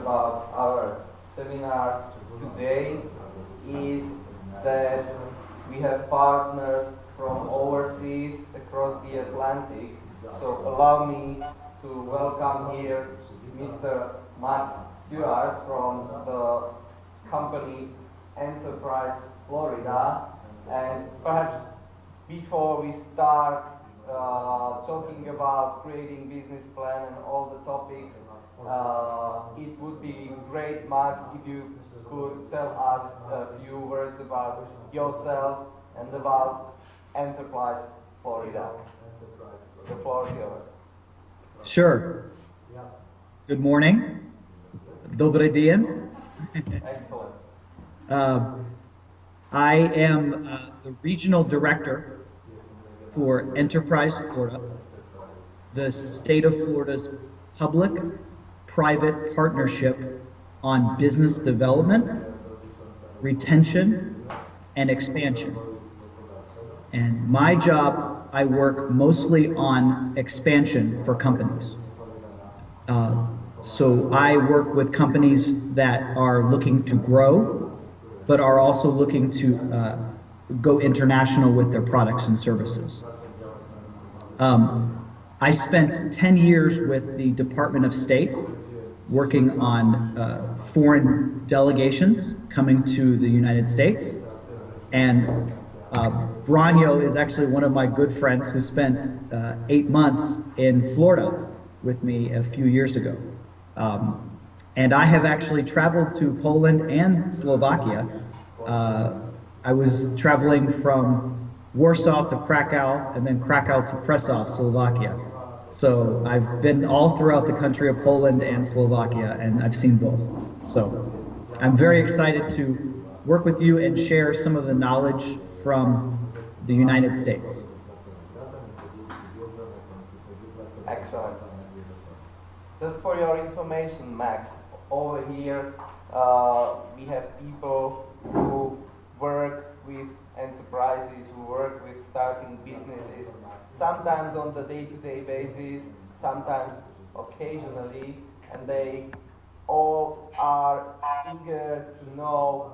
about our seminar today is that we have partners from overseas across the Atlantic. So allow me to welcome here Mr. Max Stewart from the company Enterprise Florida. And perhaps before we start talking about creating business plan and all the topics, it would be great, Max, if you could tell us a few words about yourself and about Enterprise Florida. The floor is yours. Sure. Good morning. Dobry dzień. Excellent. I am the regional director for Enterprise Florida, the state of Florida's public-private partnership on business development, retention, and expansion. And my job, I work mostly on expansion for companies. So I work with companies that are looking to grow, but are also looking to go international with their products and services. I spent 10 years with the Department of State working on foreign delegations coming to the United States. And Branyo is actually one of my good friends who spent 8 months in Florida with me a few years ago. And I have actually traveled to Poland and Slovakia. I was traveling from Warsaw to Krakow and then Krakow to Prešov, Slovakia. So I've been all throughout the country of Poland and Slovakia, and I've seen both. So I'm very excited to work with you and share some of the knowledge from the United States. Excellent. Just for your information, Max, over here we have people who work with enterprises, who work with starting businesses, sometimes on the day-to-day basis, sometimes occasionally, and they all are eager to know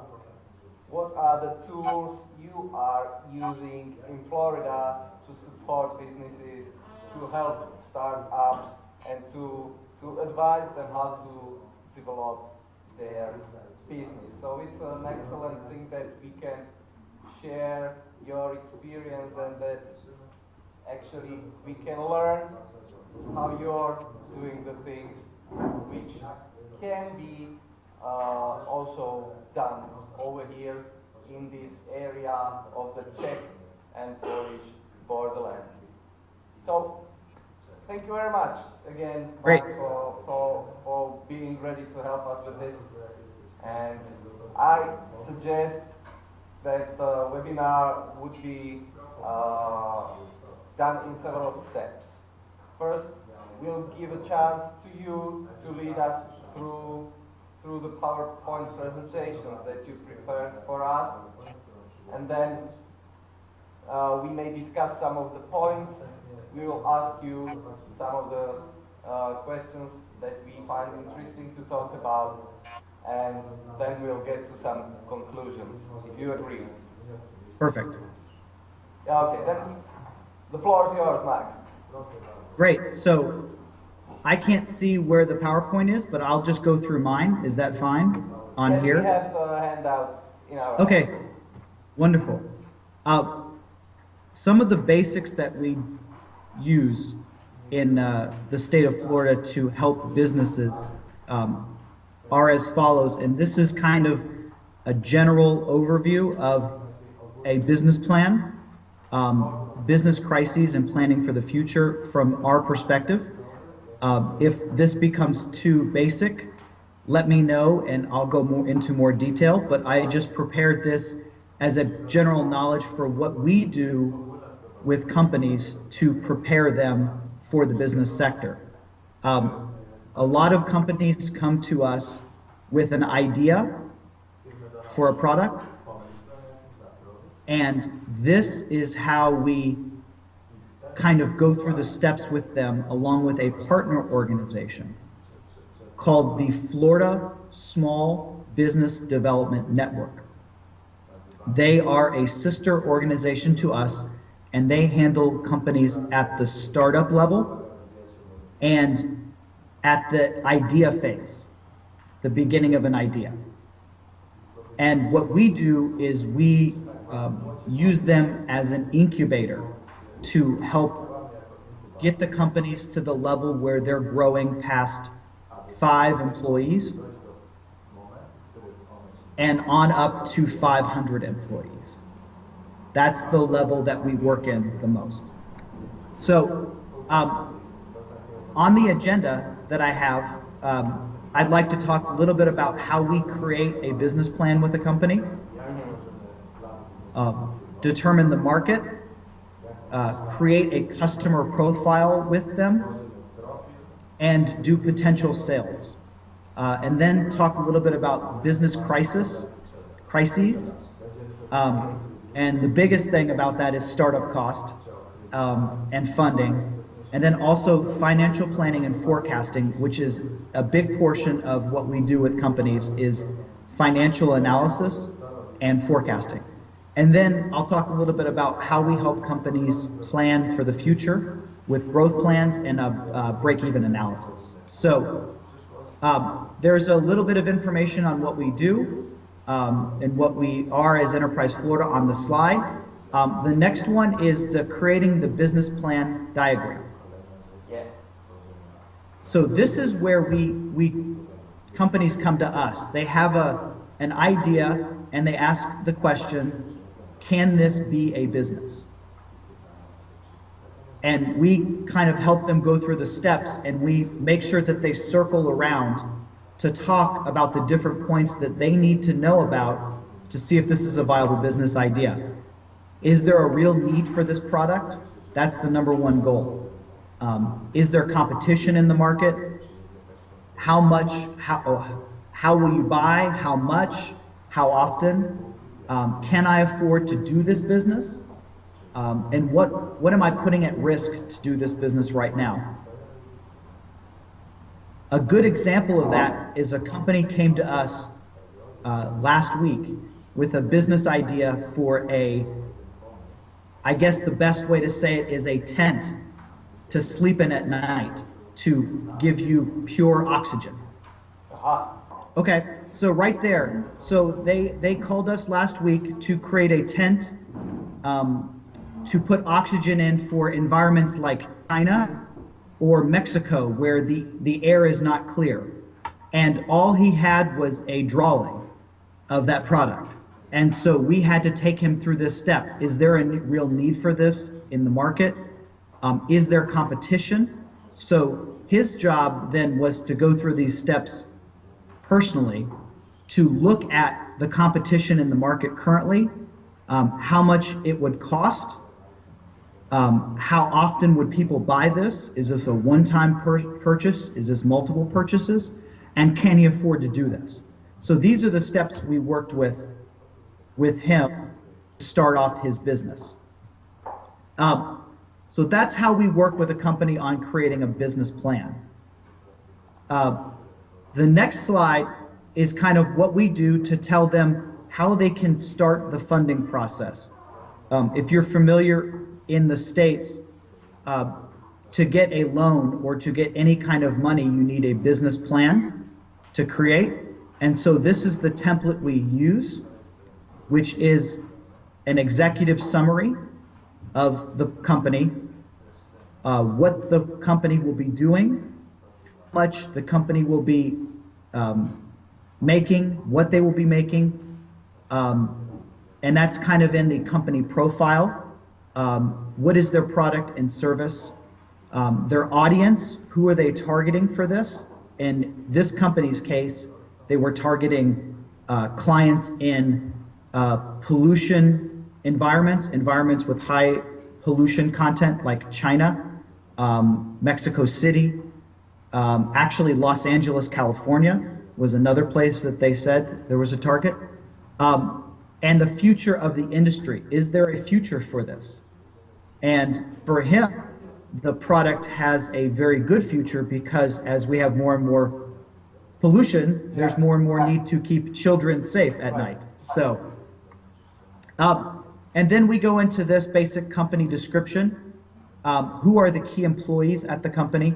what are the tools you are using in Florida to support businesses, to help startups, and to advise them how to develop their business. So it's an excellent thing that we can share your experience and that actually we can learn how you're doing the things which can be also done over here in this area of the Czech and Polish borderland. So thank you very much again, Great. Max, for being ready to help us with this. And I suggest that the webinar would be done in several steps. First, we'll give a chance to you to lead us through the PowerPoint presentations that you prepared for us. And then we may discuss some of the points. We will ask you some of the questions that we find interesting to talk about. And then we'll get to some conclusions, if you agree. Perfect. Okay, then the floor is yours, Max. Great. So I can't see where the PowerPoint is, but I'll just go through mine. Is that fine on Yes, here? we have the handouts in our Okay, wonderful. Some of the basics that we use in the state of Florida to help businesses are as follows, and this is kind of a general overview of a business plan, business crises and planning for the future from our perspective. If this becomes too basic, let me know and I'll go into more detail, but I just prepared this as a general knowledge for what we do with companies to prepare them for the business sector. A lot of companies come to us with an idea for a product, and this is how we kind of go through the steps with them along with a partner organization called the Florida Small Business Development Network. They are a sister organization to us, and they handle companies at the startup level and at the idea phase, the beginning of an idea. And what we do is we use them as an incubator to help get the companies to the level where they're growing past 5 employees and on up to 500 employees. That's the level that we work in the most. So on the agenda that I have, I'd like to talk a little bit about how we create a business plan with a company, determine the market, create a customer profile with them, and do potential sales. And then talk a little bit about business crises. And the biggest thing about that is startup cost and funding. And then also financial planning and forecasting, which is a big portion of what we do with companies, is financial analysis and forecasting. And then I'll talk a little bit about how we help companies plan for the future with growth plans and a break-even analysis. So there's a little bit of information on what we do and what we are as Enterprise Florida on the slide. The next one is the creating the business plan diagram. So this is where companies come to us. They have an idea and they ask the question, can this be a business? And we kind of help them go through the steps, and we make sure that they circle around to talk about the different points that they need to know about to see if this is a viable business idea. Is there a real need for this product? That's the #1 goal. Is there competition in the market? How much, how will you buy? How much? How often? Can I afford to do this business? And what am I putting at risk to do this business right now? A good example of that is a company came to us last week with a business idea for I guess the best way to say it is a tent to sleep in at night to give you pure oxygen. Okay, so right there. So they called us last week to create a tent to put oxygen in for environments like China or Mexico where the air is not clear. And all he had was a drawing of that product. And so we had to take him through this step. Is there a real need for this in the market? Is there competition? So his job then was to go through these steps personally to look at the competition in the market currently, how much it would cost, how often would people buy this? Is this a one-time purchase? Is this multiple purchases? And can he afford to do this? So these are the steps we worked with him to start off his business. So that's how we work with a company on creating a business plan. The next slide is kind of what we do to tell them how they can start the funding process. If you're familiar in the States, to get a loan or to get any kind of money, you need a business plan to create. And so this is the template we use, which is an executive summary of the company, what the company will be doing, how much the company will be making, what they will be making, and that's kind of in the company profile. What is their product and service? Their audience, who are they targeting for this? In this company's case, they were targeting clients in pollution environments with high pollution content like China, Mexico City, actually Los Angeles, California was another place that they said there was a target. And the future of the industry. Is there a future for this? And for him, the product has a very good future because as we have more and more pollution, there's more and more need to keep children safe at night. So, and then we go into this basic company description. Who are the key employees at the company?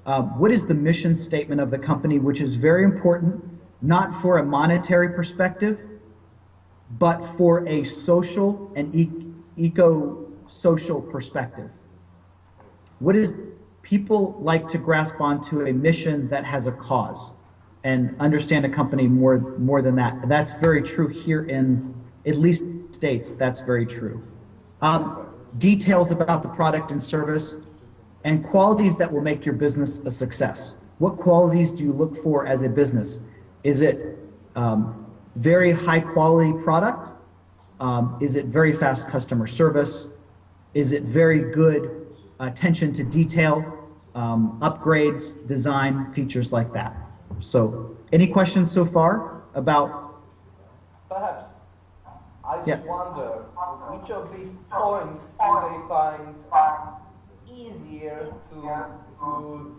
What is the mission statement of the company, which is very important, not for a monetary perspective, but for a social and eco-social perspective. What is people like to grasp onto a mission that has a cause and understand a company more than that. That's very true here in at least States. That's very true. Details about the product and service and qualities that will make your business a success. What qualities do you look for as a business? Is it very high quality product? Is it very fast customer service? Is it very good attention to detail, upgrades, design, features like that? So, any questions so far about? Perhaps. I just wonder, which of these points do they find easier to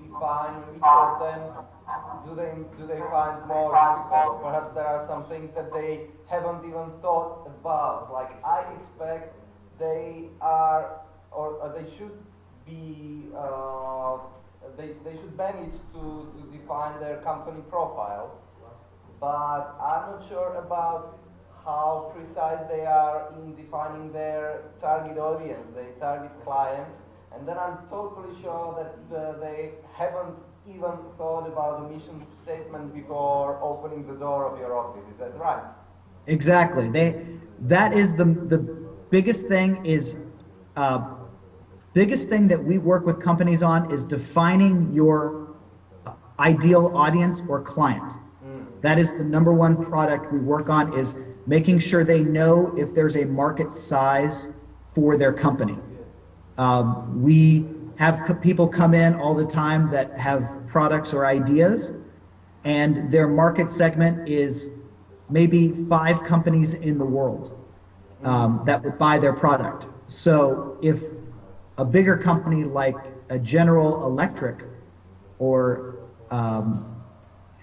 define? Which of them do they find more difficult? Perhaps there are some things that they haven't even thought about. Like I expect they are, or they should be, they should manage to define their company profile. But I'm not sure about how precise they are in defining their target audience, their target client. And then I'm totally sure that they haven't even thought about the mission statement before opening the door of your office. Is that right? Exactly. That is the biggest thing is, biggest thing that we work with companies on is defining your ideal audience or client. That is the number one product we work on, is making sure they know if there's a market size for their company. We have people come in all the time that have products or ideas, and their market segment is maybe 5 companies in the world that would buy their product. So if a bigger company like a General Electric or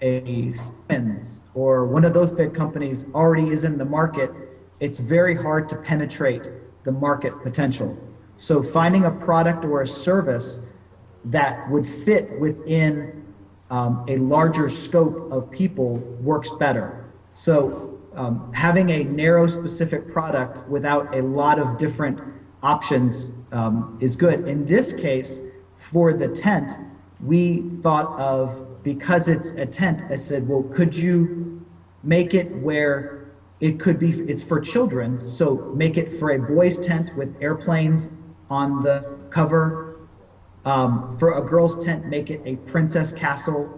a Siemens or one of those big companies already is in the market, it's very hard to penetrate the market potential. So finding a product or a service that would fit within a larger scope of people works better. So having a narrow specific product without a lot of different options is good. In this case, for the tent, we thought of, because it's a tent, I said, well, could you make it where it could be, it's for children, so make it for a boys' tent with airplanes on the cover. For a girl's tent, make it a princess castle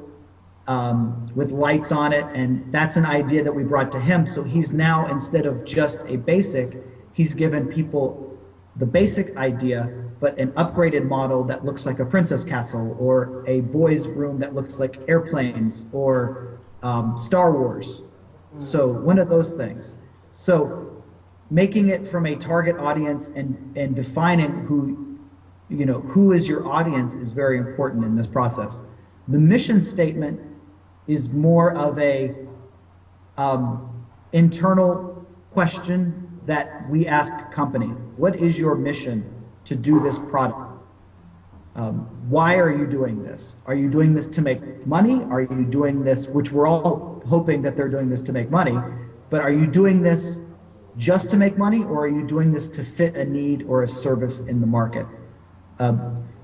with lights on it, and that's an idea that we brought to him. So he's now, instead of just a basic, he's given people the basic idea, but an upgraded model that looks like a princess castle, or a boys' room that looks like airplanes, or Star Wars. So one of those things. So making it from a target audience and defining who is your audience is very important in this process. The mission statement is more of a internal question that we ask the company. What is your mission to do this product? Why are you doing this? Are you doing this to make money? Are you doing this, which we're all hoping that they're doing this to make money, but are you doing this just to make money, or are you doing this to fit a need or a service in the market?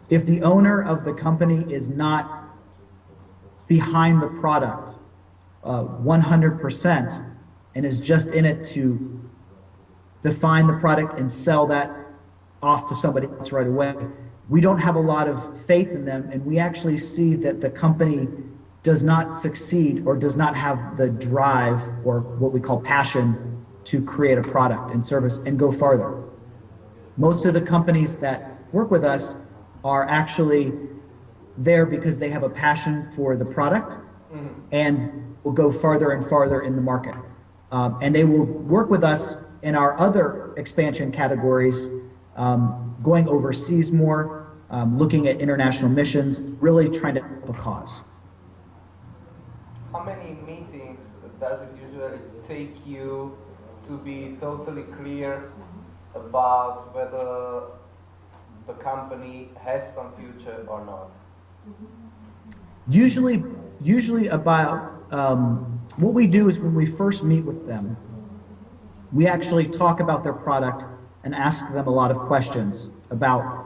If the owner of the company is not behind the product 100% and is just in it to define the product and sell that off to somebody else right away, we don't have a lot of faith in them, and we actually see that the company does not succeed or does not have the drive, or what we call passion, to create a product and service and go farther. Most of the companies that work with us are actually there because they have a passion for the product and will go farther and farther in the market. And they will work with us in our other expansion categories, going overseas more, looking at international missions, really trying to help a cause. how many meetings does it usually take you to be totally clear about whether the company has some future or not? Usually about, what we do is when we first meet with them, we actually talk about their product and ask them a lot of questions about,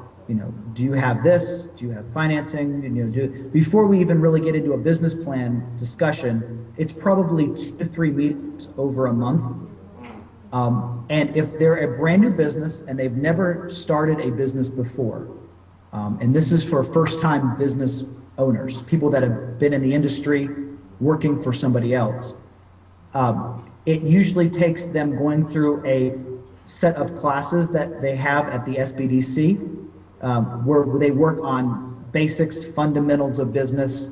do you have this? Do you have financing? Before we even really get into a business plan discussion, it's probably 2 to 3 meetings over a month. And if they're a brand new business and they've never started a business before, and this is for first-time business owners, people that have been in the industry working for somebody else, it usually takes them going through a set of classes that they have at the SBDC, where they work on basics, fundamentals of business,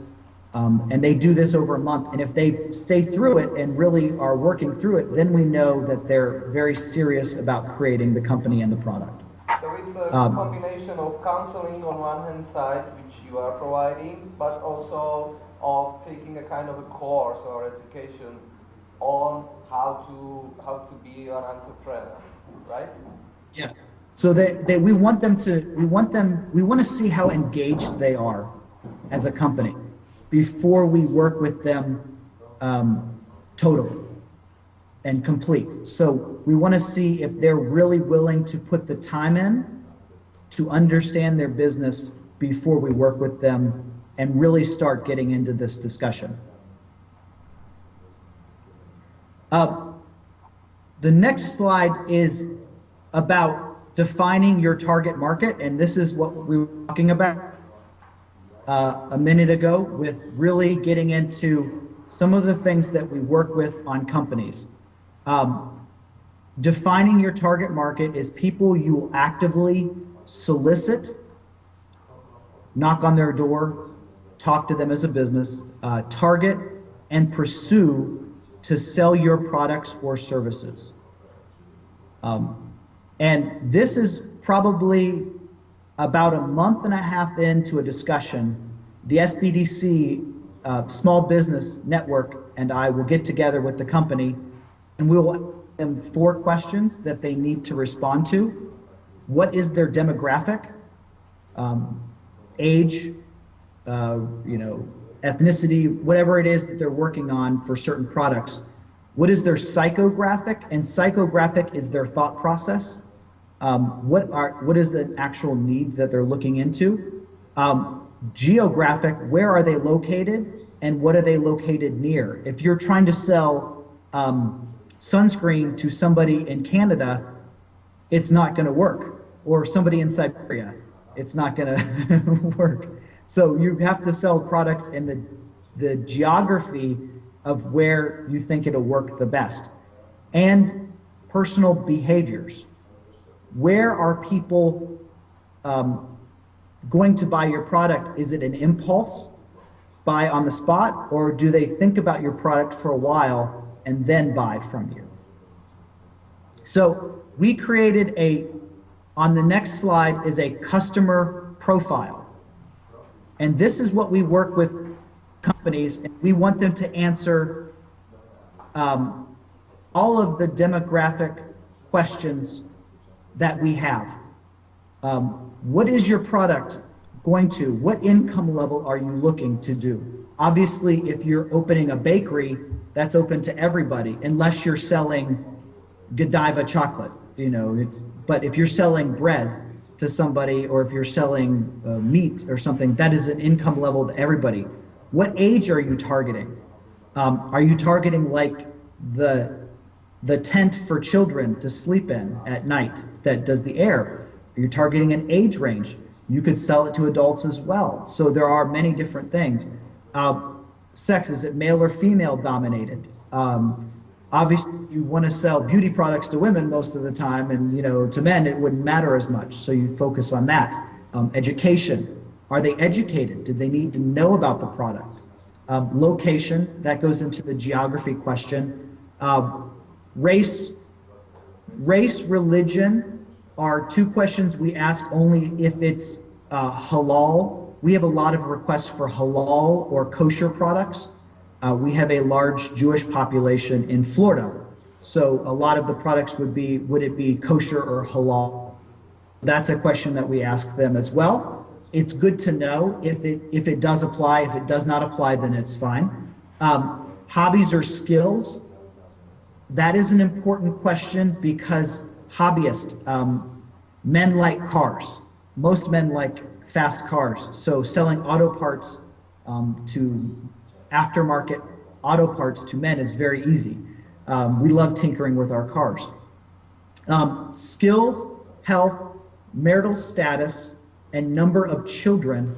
and they do this over a month. And if they stay through it and really are working through it, then we know that they're very serious about creating the company and the product. So it's a combination of counseling on one hand side, which you are providing, but also of taking a kind of a course or education on how to be an entrepreneur, right? Yeah. So we want to see how engaged they are as a company before we work with them totally and complete. So we want to see if they're really willing to put the time in to understand their business before we work with them and really start getting into this discussion. The next slide is about defining your target market, and this is what we were talking about a minute ago with really getting into some of the things that we work with on companies. Defining your target market is people you will actively solicit, knock on their door, talk to them as a business, target and pursue to sell your products or services. And this is probably about a month and a half into a discussion. The SBDC Small Business Network and I will get together with the company and we will ask them 4 questions that they need to respond to. What is their demographic? Age, ethnicity, whatever it is that they're working on for certain products. What is their psychographic? And psychographic is their thought process. What is the actual need that they're looking into? Geographic, where are they located and what are they located near? If you're trying to sell sunscreen to somebody in Canada, it's not going to work. Or somebody in Siberia, it's not going to work. So you have to sell products in the geography of where you think it'll work the best. And personal behaviors. Where are people going to buy your product? Is it an impulse buy on the spot, or do they think about your product for a while and then buy from you? So we created on the next slide is a customer profile. And this is what we work with companies, and we want them to answer all of the demographic questions that we have. What is your product going to? What income level are you looking to do? Obviously, if you're opening a bakery, that's open to everybody, unless you're selling Godiva chocolate. But if you're selling bread to somebody, or if you're selling meat or something, that is an income level to everybody. What age are you targeting? Are you targeting like the tent for children to sleep in at night that does the air? Are you targeting an age range? You could sell it to adults as well. So there are many different things. Sex, is it male or female dominated? Obviously, you want to sell beauty products to women most of the time, and to men it wouldn't matter as much. So you focus on that. Education, are they educated? Did they need to know about the product? Location, that goes into the geography question. Race, religion are 2 questions we ask only if it's halal. We have a lot of requests for halal or kosher products. We have a large Jewish population in Florida. So a lot of the products would it be kosher or halal? That's a question that we ask them as well. It's good to know if it does apply. If it does not apply, then it's fine. Hobbies or skills, that is an important question because hobbyists, men like cars. Most men like fast cars. So selling auto parts to aftermarket auto parts to men is very easy. We love tinkering with our cars. Skills, health, marital status, and number of children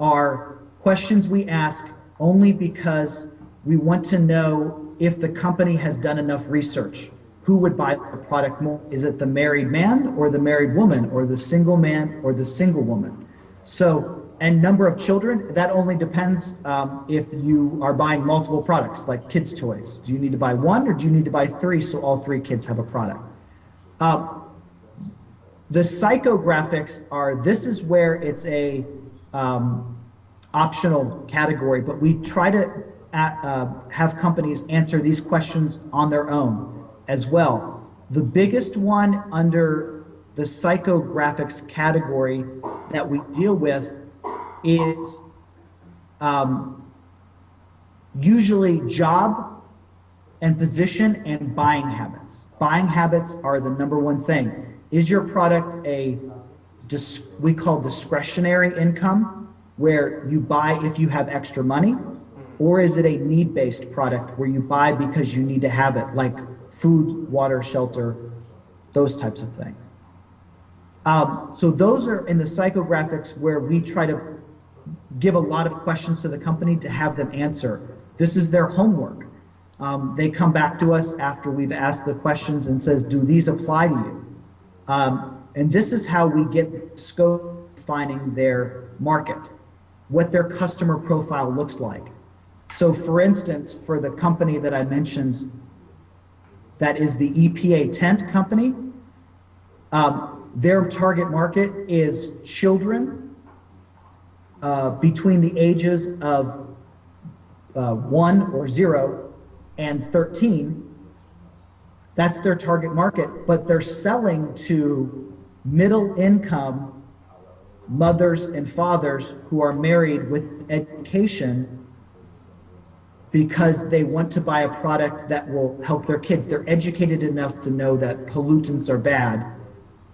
are questions we ask only because we want to know if the company has done enough research. Who would buy the product more? Is it the married man or the married woman or the single man or the single woman? So, and number of children, that only depends if you are buying multiple products like kids' toys. Do you need to buy one or do you need to buy three so all three kids have a product? The psychographics this is where it's a optional category, but we try to have companies answer these questions on their own as well. The biggest one under the psychographics category that we deal with is usually job and position and buying habits. Buying habits are the number one thing. Is your product we call discretionary income, where you buy if you have extra money? Or is it a need-based product where you buy because you need to have it, like food, water, shelter, those types of things? So those are in the psychographics where we try to give a lot of questions to the company to have them answer. This is their homework. They come back to us after we've asked the questions and says, do these apply to you? And this is how we get scope finding their market, what their customer profile looks like. So for instance, for the company that I mentioned, that is the EPA tent company, their target market is children between the ages of 1 or 0 and 13. That's their target market, but they're selling to middle income mothers and fathers who are married with education because they want to buy a product that will help their kids. They're educated enough to know that pollutants are bad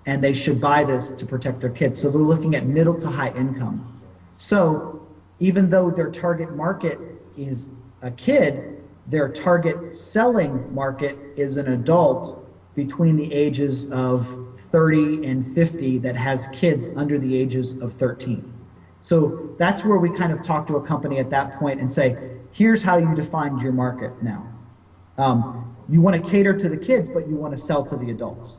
and they should buy this to protect their kids. So they're looking at middle to high income. So even though their target market is a kid, their target selling market is an adult between the ages of 30 and 50 that has kids under the ages of 13. So that's where we kind of talk to a company at that point and say, here's how you defined your market now. You want to cater to the kids, but you want to sell to the adults.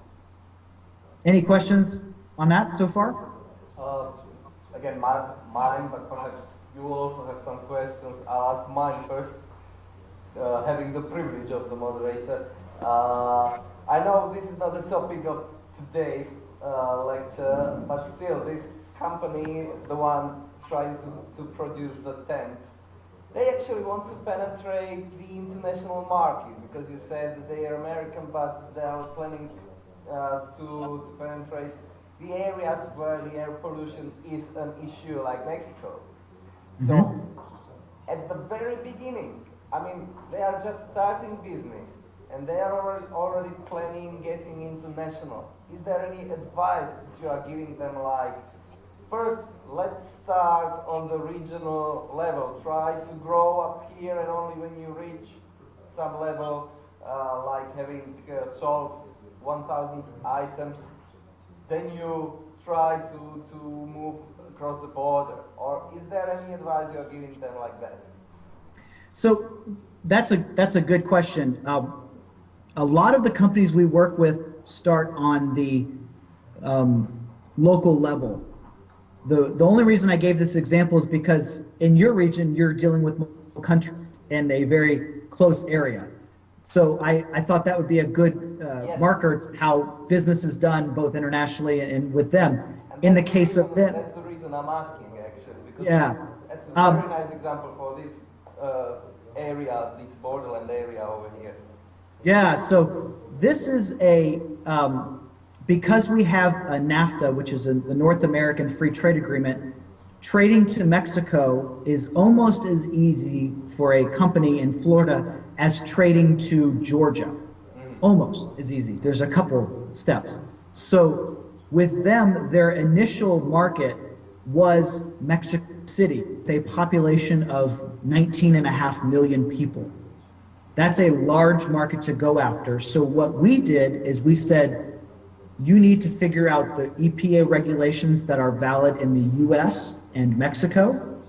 Any questions on that so far? Again, mine, but perhaps you will also have some questions. I'll ask mine first. Having the privilege of the moderator. I know this is not the topic of today's lecture, but still, this company, the one trying to produce the tents, they actually want to penetrate the international market, because you said that they are American, but they are planning to penetrate the areas where the air pollution is an issue, like Mexico. So, at the very beginning, I mean, they are just starting business and they are already planning getting international. Is there any advice that you are giving them, like, first, let's start on the regional level, try to grow up here, and only when you reach some level, like having sold 1,000 items, then you try to move across the border? Or is there any advice you are giving them like that? So that's a good question. A lot of the companies we work with start on the local level. The only reason I gave this example is because in your region, you're dealing with multiple countries in a very close area. So I thought that would be a good Yes. marker to how business is done both internationally and with them. In the case of them. That's the reason I'm asking, actually, because Yeah. that's a very nice example for this area, this borderland area over here? Yeah, so this is because we have a NAFTA, which is the North American Free Trade Agreement, trading to Mexico is almost as easy for a company in Florida as trading to Georgia. Almost as easy. There's a couple steps. So with them, their initial market was Mexico City, with a population of 19.5 million people. That's a large market to go after. So what we did is we said, you need to figure out the EPA regulations that are valid in the US and Mexico.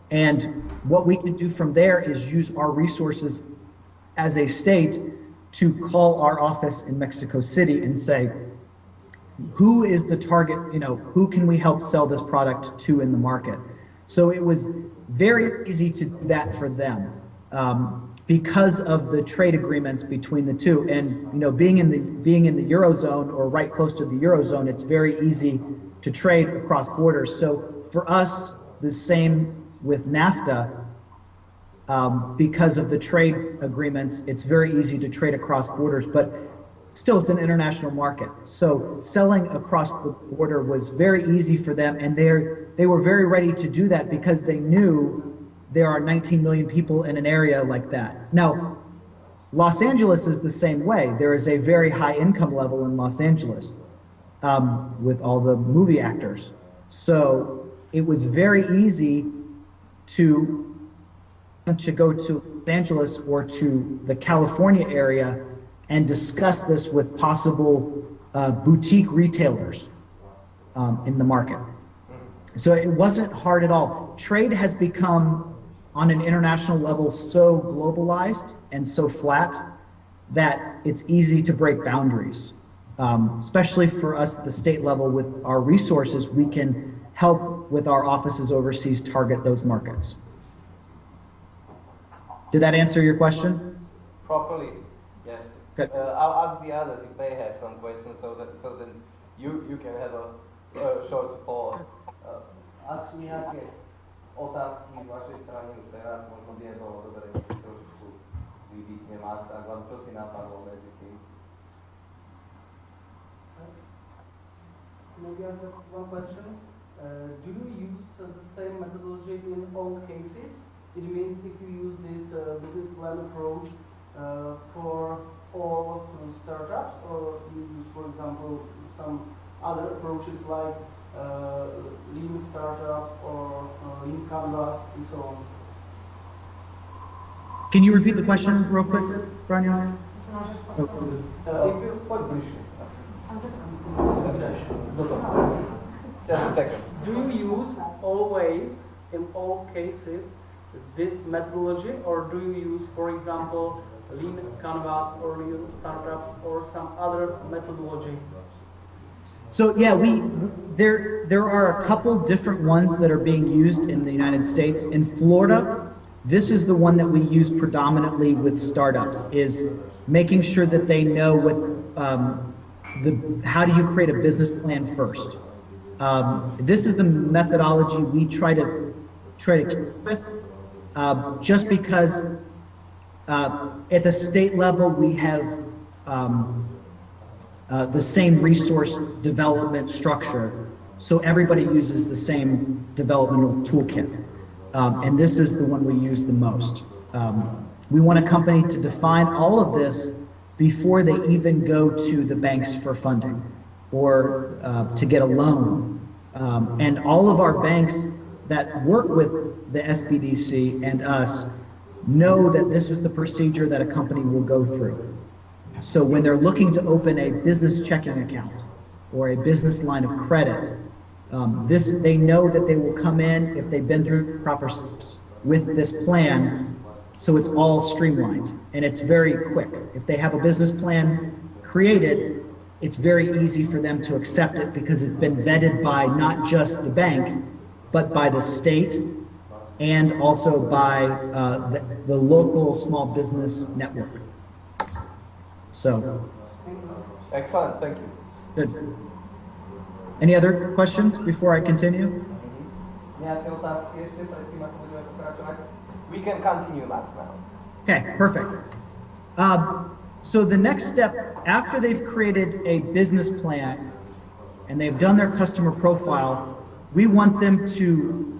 And what we can do from there is use our resources as a state to call our office in Mexico City and say, who is the target, who can we help sell this product to in the market? So it was very easy to do that for them because of the trade agreements between the two. And being in the Eurozone or right close to the Eurozone, it's very easy to trade across borders. So for us, the same with NAFTA, because of the trade agreements, it's very easy to trade across borders, but still it's an international market. So selling across the border was very easy for them, and they were very ready to do that because they knew there are 19 million people in an area like that. Now, Los Angeles is the same way. There is a very high income level in Los Angeles with all the movie actors. So it was very easy to go to Los Angeles or to the California area and discuss this with possible boutique retailers in the market. So it wasn't hard at all. Trade has become, on an international level, so globalized and so flat that it's easy to break boundaries. Especially for us at the state level with our resources, we can help with our offices overseas target those markets. Did that answer your question? Properly, yes. Good. I'll ask the others if they have some questions, so then you can have a short pause. Ak sú nejaké otázky z vašej strany už teraz, možno by nebolo dobre trošku vypíchne vás, tak vám čo si napadlo medzi tým? Maybe I have one question. Do you use the same methodology in all cases? It means if you use this business plan approach for all startups, or you use, for example, some other approaches like lean startup or lean canvas and so on? Can you repeat the question real quick, Brian? Just a second. Do you use always, in all cases, this methodology, or do you use, for example, lean canvas or lean startup or some other methodology? So yeah, there are a couple different ones that are being used in the United States. In Florida, this is the one that we use predominantly with startups, is making sure that they know what how do you create a business plan first. This is the methodology we try to keep with, just because at the state level we have the same resource development structure, so everybody uses the same developmental toolkit, and this is the one we use the most. We want a company to define all of this before they even go to the banks for funding or to get a loan. And all of our banks that work with the SBDC and us know that this is the procedure that a company will go through. So when they're looking to open a business checking account or a business line of credit, they know that they will come in if they've been through proper steps with this plan, so it's all streamlined and it's very quick. If they have a business plan created, it's very easy for them to accept it because it's been vetted by not just the bank, but by the state and also by the local small business network. So, Excellent, thank you. good. Any other questions before I continue? Nejaké otázky ešte predtým, ako budeme pokračovať? We can continue, Max, now. Okay, perfect. So the next step, after they've created a business plan and they've done their customer profile, we want them to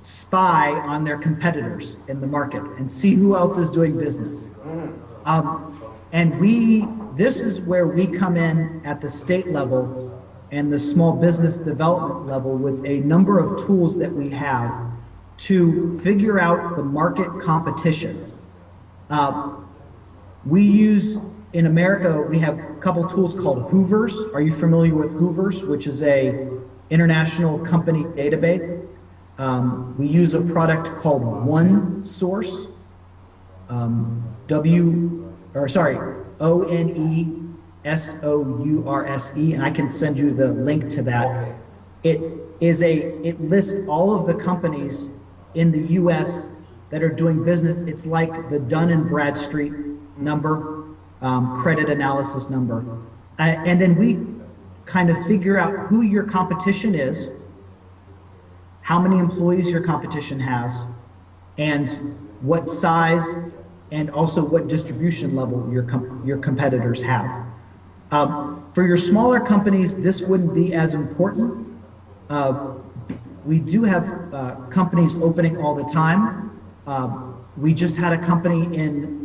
spy on their competitors in the market and see who else is doing business. This is where we come in at the state level and the small business development level with a number of tools that we have to figure out the market competition. We use, in America, we have a couple tools called Hoovers. Are you familiar with Hoovers, which is a international company database? We use a product called OneSource, ONESOURSE, and I can send you the link to that. It lists all of the companies in the US that are doing business. It's like the Dun and Bradstreet number, credit analysis number. And then we kind of figure out who your competition is, how many employees your competition has, and what size, and also what distribution level your competitors have. For your smaller companies, this wouldn't be as important. We do have companies opening all the time. We just had a company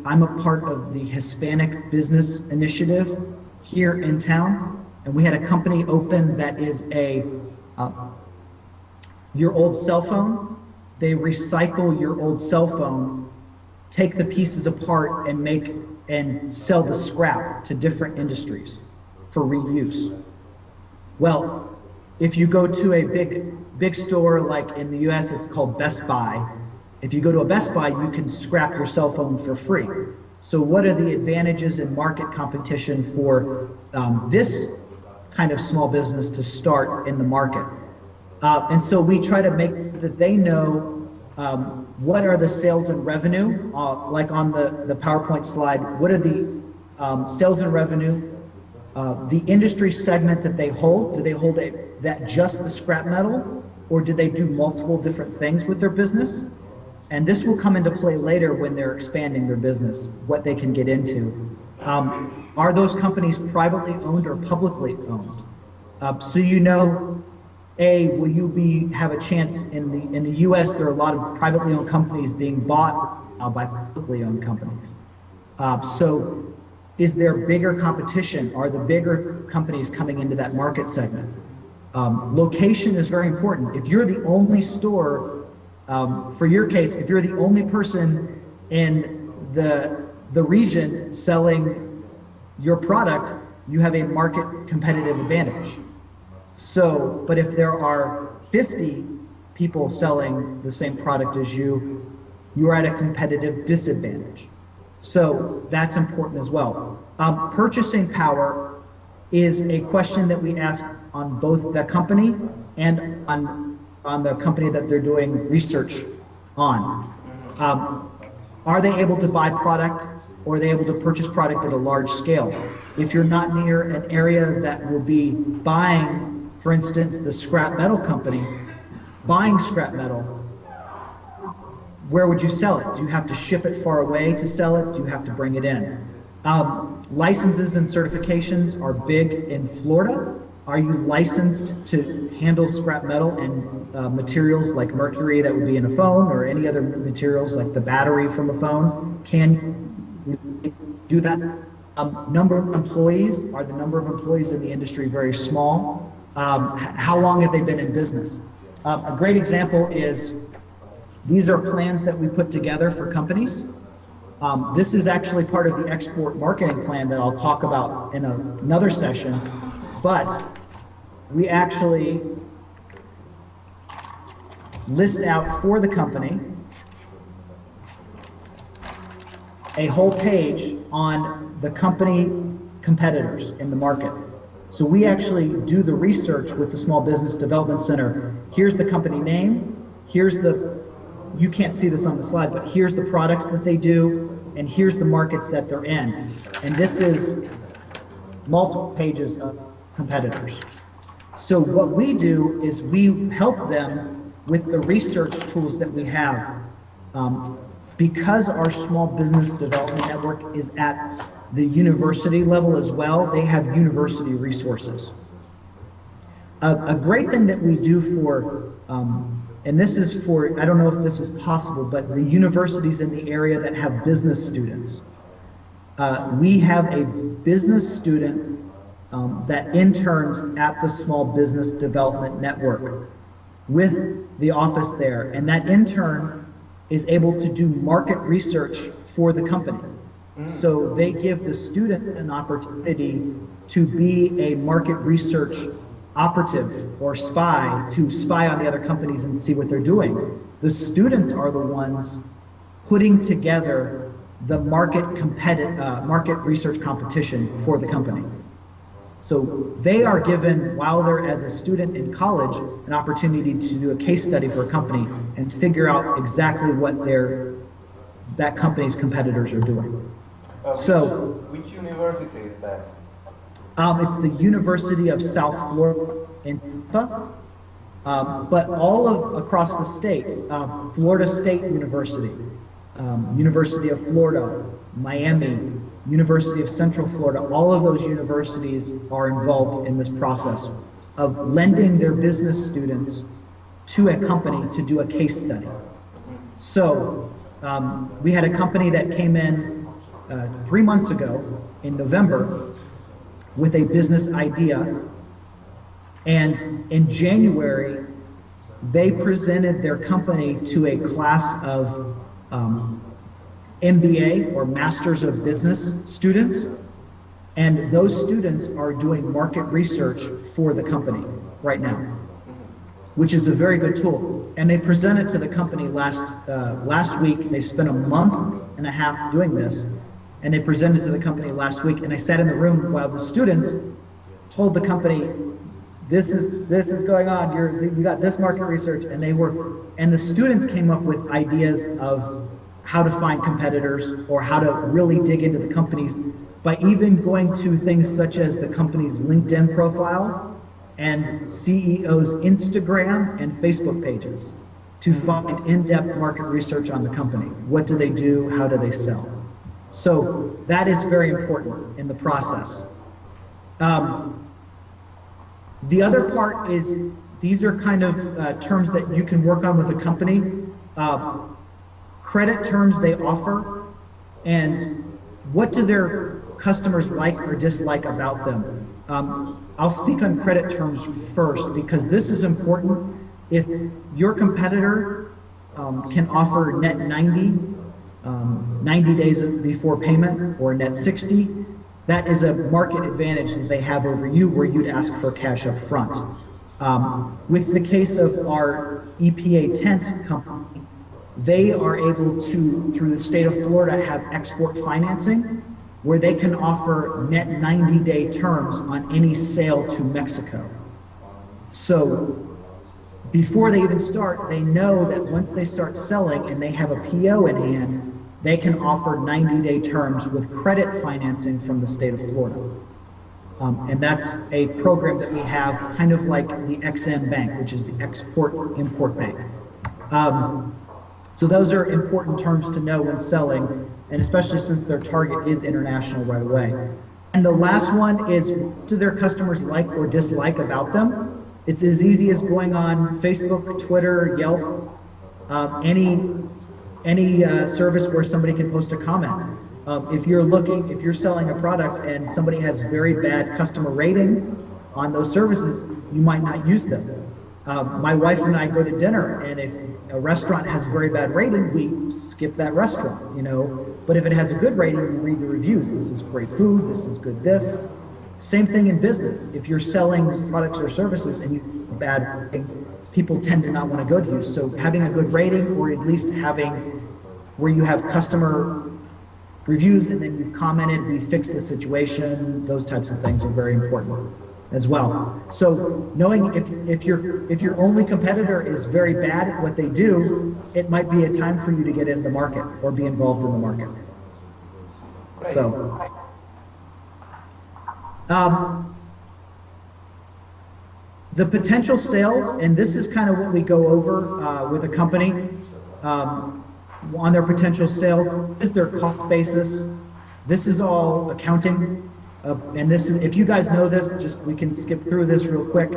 I'm a part of the Hispanic Business Initiative here in town, and we had a company open that is your old cell phone. They recycle your old cell phone, take the pieces apart and sell the scrap to different industries for reuse. Well, if you go to a big store like in the US, it's called Best Buy. If you go to a Best Buy, you can scrap your cell phone for free. So what are the advantages in market competition for this kind of small business to start in the market? And so we try to make that they know what are the sales and revenue, like on the PowerPoint slide, what are the sales and revenue, the industry segment that they hold. Do they hold that just the scrap metal, or do they do multiple different things with their business? And this will come into play later when they're expanding their business, what they can get into. Are those companies privately owned or publicly owned? So you know, will you have a chance in the US, there are a lot of privately owned companies being bought by publicly owned companies. So is there bigger competition? Are the bigger companies coming into that market segment? Location is very important. If you're the only store, for your case, if you're the only person in the region selling your product, you have a market competitive advantage. So, but if there are 50 people selling the same product as you, you are at a competitive disadvantage. So that's important as well. Purchasing power is a question that we ask on both the company and on the company that they're doing research on. Are they able to buy product, or are they able to purchase product at a large scale? If you're not near an area that will be buying, for instance, the scrap metal company, buying scrap metal, where would you sell it? Do you have to ship it far away to sell it? Do you have to bring it in? Licenses and certifications are big in Florida. Are you licensed to handle scrap metal and materials like mercury that would be in a phone, or any other materials like the battery from a phone? Can you do that? Number of employees, are the number of employees in the industry very small? How long have they been in business? A great example is, these are plans that we put together for companies. This is actually part of the export marketing plan that I'll talk about in another session, but we actually list out for the company a whole page on the company competitors in the market. So we actually do the research with the Small Business Development Center. Here's the company name, you can't see this on the slide, but here's the products that they do, and here's the markets that they're in. And this is multiple pages of competitors. So what we do is we help them with the research tools that we have Because our small business development network is at the university level as well, they have university resources. A great thing that we do for, and this is for, I don't know if this is possible, but the universities in the area that have business students. We have a business student that interns at the Small Business Development Network with the office there, and that intern is able to do market research for the company. So they give the student an opportunity to be a market research operative or spy, to spy on the other companies and see what they're doing. The students are the ones putting together the market research competition for the company. So they are given, while they're as a student in college, an opportunity to do a case study for a company and figure out exactly what that company's competitors are doing. Which university is that? It's the University of South Florida in Tampa, but across the state, Florida State University, University of Florida, Miami, University of Central Florida, all of those universities are involved in this process of lending their business students to a company to do a case study. So we had a company that came in 3 months ago in November with a business idea, and in January they presented their company to a class of MBA or Masters of Business students, and those students are doing market research for the company right now, which is a very good tool. And they presented to the company last week. They spent a month and a half doing this, and they presented to the company last week. And I sat in the room while the students told the company, this is going on. You got this market research, and the students came up with ideas of how to find competitors or how to really dig into the companies by even going to things such as the company's LinkedIn profile and CEO's Instagram and Facebook pages to find in-depth market research on the company. What do they do? How do they sell? So that is very important in the process. The other part is, these are kind of terms that you can work on with a company. Credit terms they offer, and what do their customers like or dislike about them. I'll speak on credit terms first because this is important. If your competitor can offer net 90 days before payment, or net 60, that is a market advantage that they have over you, where you'd ask for cash up front. With the case of our EPA tent company, they are able to, through the state of Florida, have export financing where they can offer net 90-day terms on any sale to Mexico. So before they even start, they know that once they start selling and they have a PO in hand, they can offer 90-day terms with credit financing from the state of Florida. And that's a program that we have, kind of like the XM Bank, which is the Export-Import Bank. So those are important terms to know when selling, and especially since their target is international right away. And the last one is, what do their customers like or dislike about them? It's as easy as going on Facebook, Twitter, Yelp, any service where somebody can post a comment. If you're selling a product and somebody has very bad customer rating on those services, you might not use them. My wife and I go to dinner, and if a restaurant has a very bad rating, we skip that restaurant, But if it has a good rating, we read the reviews. This is great food, this is good this. Same thing in business. If you're selling products or services and you have a bad rating, people tend to not want to go to you. So having a good rating, or at least having where you have customer reviews and then you've commented, we fixed the situation, those types of things are very important as well. So knowing if your only competitor is very bad at what they do, it might be a time for you to get into the market or be involved in the market. So the potential sales, and this is kind of what we go over with a company. on their potential sales, what is their cost basis? This is all accounting, and this is, if you guys know this, just, we can skip through this real quick,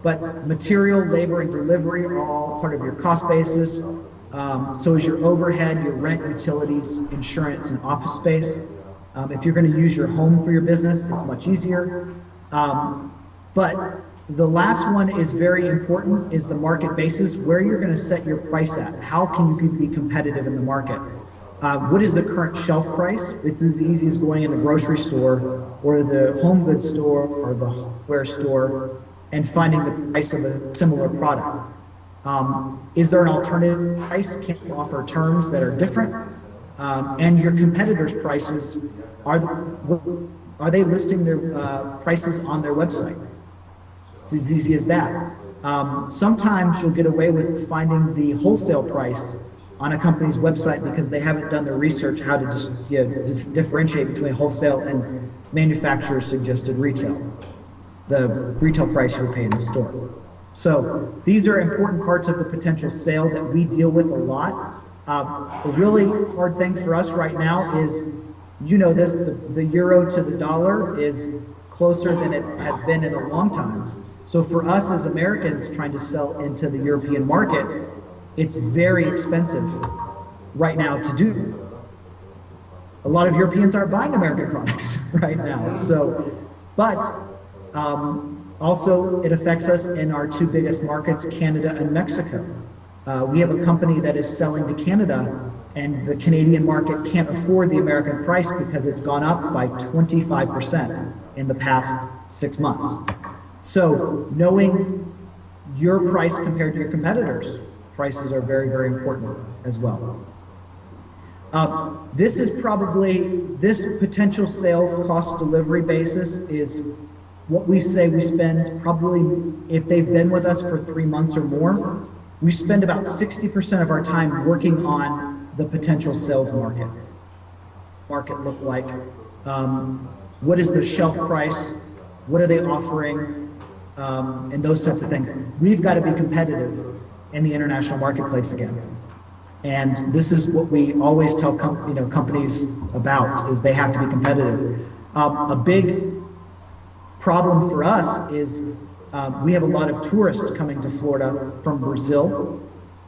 but material, labor, and delivery are all part of your cost basis. So is your overhead, your rent, utilities, insurance, and office space. If you're going to use your home for your business, it's much easier. But the last one is very important, is the market basis, where you're going to set your price at. How can you be competitive in the market? What is the current shelf price? It's as easy as going in the grocery store or the home goods store or the hardware store and finding the price of a similar product. Is there an alternative price? Can you offer terms that are different? And your competitors' prices, are they listing their prices on their website? It's as easy as that. Sometimes you'll get away with finding the wholesale price on a company's website because they haven't done their research how to just, differentiate between wholesale and manufacturer's suggested retail, the retail price you would pay in the store. So these are important parts of the potential sale that we deal with a lot. A really hard thing for us right now is, this, the euro to the dollar is closer than it has been in a long time. So for us as Americans trying to sell into the European market, it's very expensive right now to do. A lot of Europeans aren't buying American products right now. So, but also it affects us in our two biggest markets, Canada and Mexico. We have a company that is selling to Canada, and the Canadian market can't afford the American price because it's gone up by 25% in the past 6 months. So knowing your price compared to your competitors' prices are very, very important as well. This is probably, this potential sales cost delivery basis is what we say we spend probably, if they've been with us for 3 months or more, we spend about 60% of our time working on the potential sales market. Market look like? What is the shelf price? What are they offering? And those types of things. We've got to be competitive in the international marketplace again. And this is what we always tell companies about, is they have to be competitive. A big problem for us is we have a lot of tourists coming to Florida from Brazil,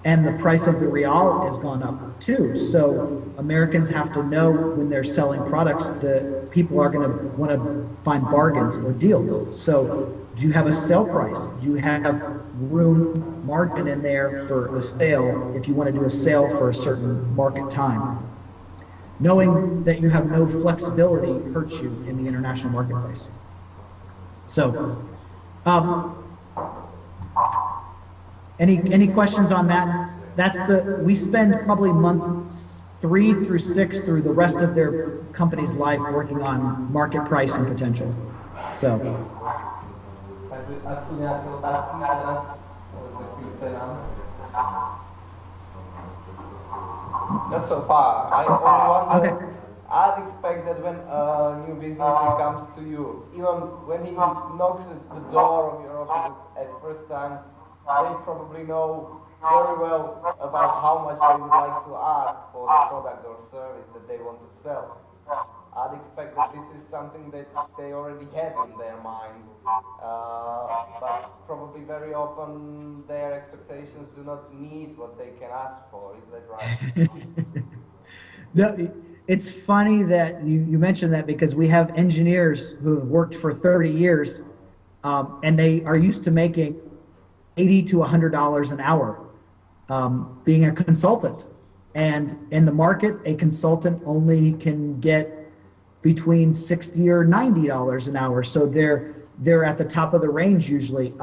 and the price of the real has gone up too. So Americans have to know when they're selling products that people are going to want to find bargains or deals. So do you have a sale price? Do you have room margin in there for a sale if you want to do a sale for a certain market time? Knowing that you have no flexibility hurts you in the international marketplace. So, any questions on that? We spend probably months 3 through 6 through the rest of their company's life working on market price and potential. So. Not so far. I only wonder, Okay. I'd expect that when a new business comes to you, even when he knocks at the door of your office at first time, they probably know very well about how much they would like to ask for the product or service that they want to sell. I'd expect that this is something that they already have in their mind, but probably very often their expectations do not meet what they can ask for. Is that right? No, it's funny that you mentioned that, because we have engineers who have worked for 30 years, and they are used to making $80 to $100 an hour being a consultant. And in the market, a consultant only can get between $60 or $90 an hour. So they're at the top of the range usually.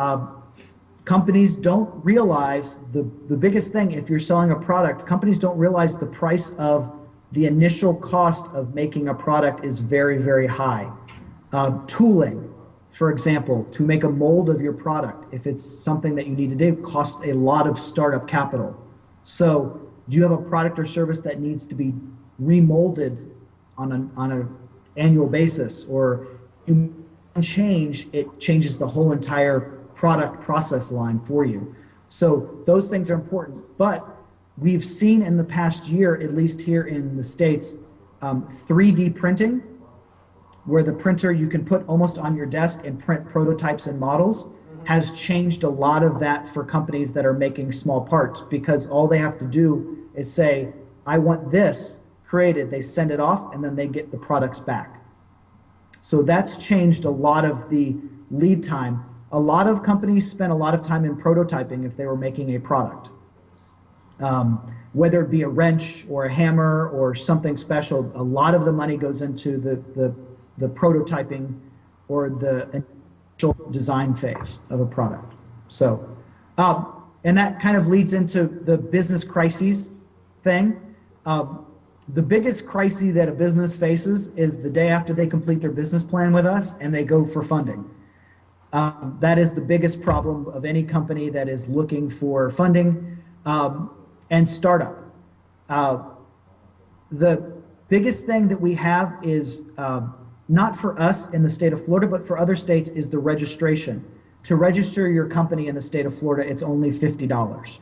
Companies don't realize the biggest thing, if you're selling a product, companies don't realize the price of the initial cost of making a product is very, very high. Tooling, for example, to make a mold of your product, if it's something that you need to do, costs a lot of startup capital. So do you have a product or service that needs to be remolded on an annual basis, or you change, it changes the whole entire product process line for you. So those things are important. But we've seen in the past year, at least here in the States, 3D printing, where the printer you can put almost on your desk and print prototypes and models, has changed a lot of that for companies that are making small parts, because all they have to do is say, I want this created, they send it off, and then they get the products back. So that's changed a lot of the lead time. A lot of companies spend a lot of time in prototyping if they were making a product. Whether it be a wrench or a hammer or something special, a lot of the money goes into the prototyping or the initial design phase of a product. So, and that kind of leads into the business crises thing. The biggest crisis that a business faces is the day after they complete their business plan with us and they go for funding. That is the biggest problem of any company that is looking for funding and startup. The biggest thing that we have is, not for us in the state of Florida, but for other states, is the registration. To register your company in the state of Florida, it's only $50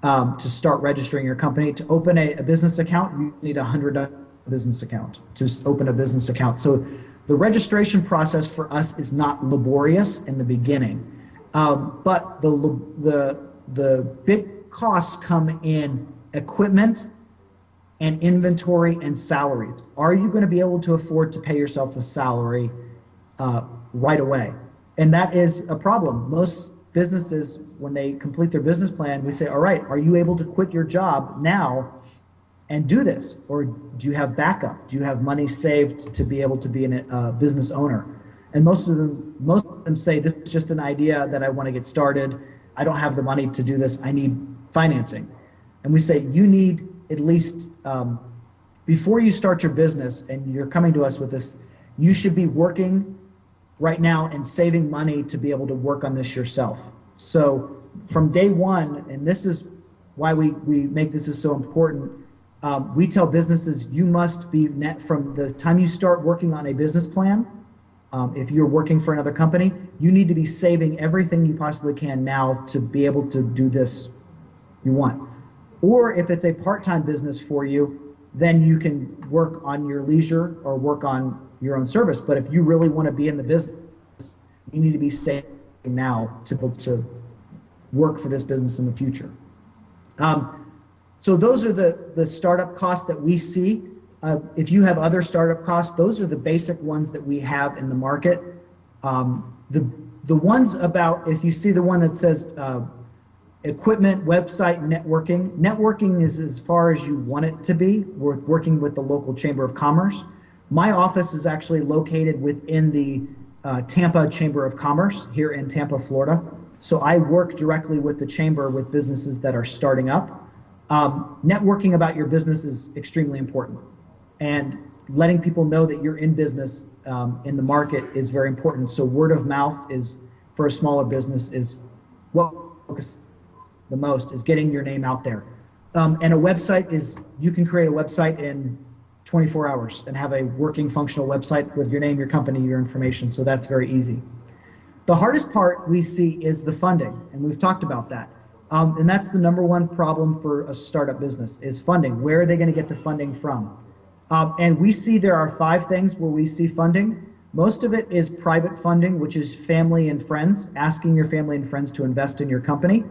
to start registering your company. To open a business account, you need a $100 business account to open a business account. So the registration process for us is not laborious in the beginning, but the big costs come in equipment and inventory and salaries. Are you going to be able to afford to pay yourself a salary right away? And that is a problem. Most businesses, when they complete their business plan, we say, all right, are you able to quit your job now and do this? Or do you have backup? Do you have money saved to be able to be a business owner? And most of them say, this is just an idea that I want to get started. I don't have the money to do this. I need financing. And we say, you need at least, before you start your business and you're coming to us with this, you should be working right now and saving money to be able to work on this yourself. So from day one, and this is why we make this is so important, we tell businesses you must be net from the time you start working on a business plan. If you're working for another company, you need to be saving everything you possibly can now to be able to do this you want. Or if it's a part-time business for you, then you can work on your leisure or work on your own service. But if you really want to be in the business, you need to be saving now to be able to work for this business in the future. So those are the startup costs that we see. If you have other startup costs, those are the basic ones that we have in the market. The ones about, if you see the one that says equipment, website, networking. Networking is as far as you want it to be. We're working with the local Chamber of Commerce. My office is actually located within the Tampa Chamber of Commerce here in Tampa, Florida. So I work directly with the Chamber with businesses that are starting up. Networking about your business is extremely important. And letting people know that you're in business in the market is very important. So word of mouth is, for a smaller business, is what we focus the most, is getting your name out there. And a website is, you can create a website in 24 hours and have a working functional website with your name, your company, your information. So that's very easy. The hardest part we see is the funding, and we've talked about that. And that's the number one problem for a startup business is funding. Where are they going to get the funding from? And we see there are 5 things where we see funding. Most of it is private funding, which is family and friends, asking your family and friends to invest in your company.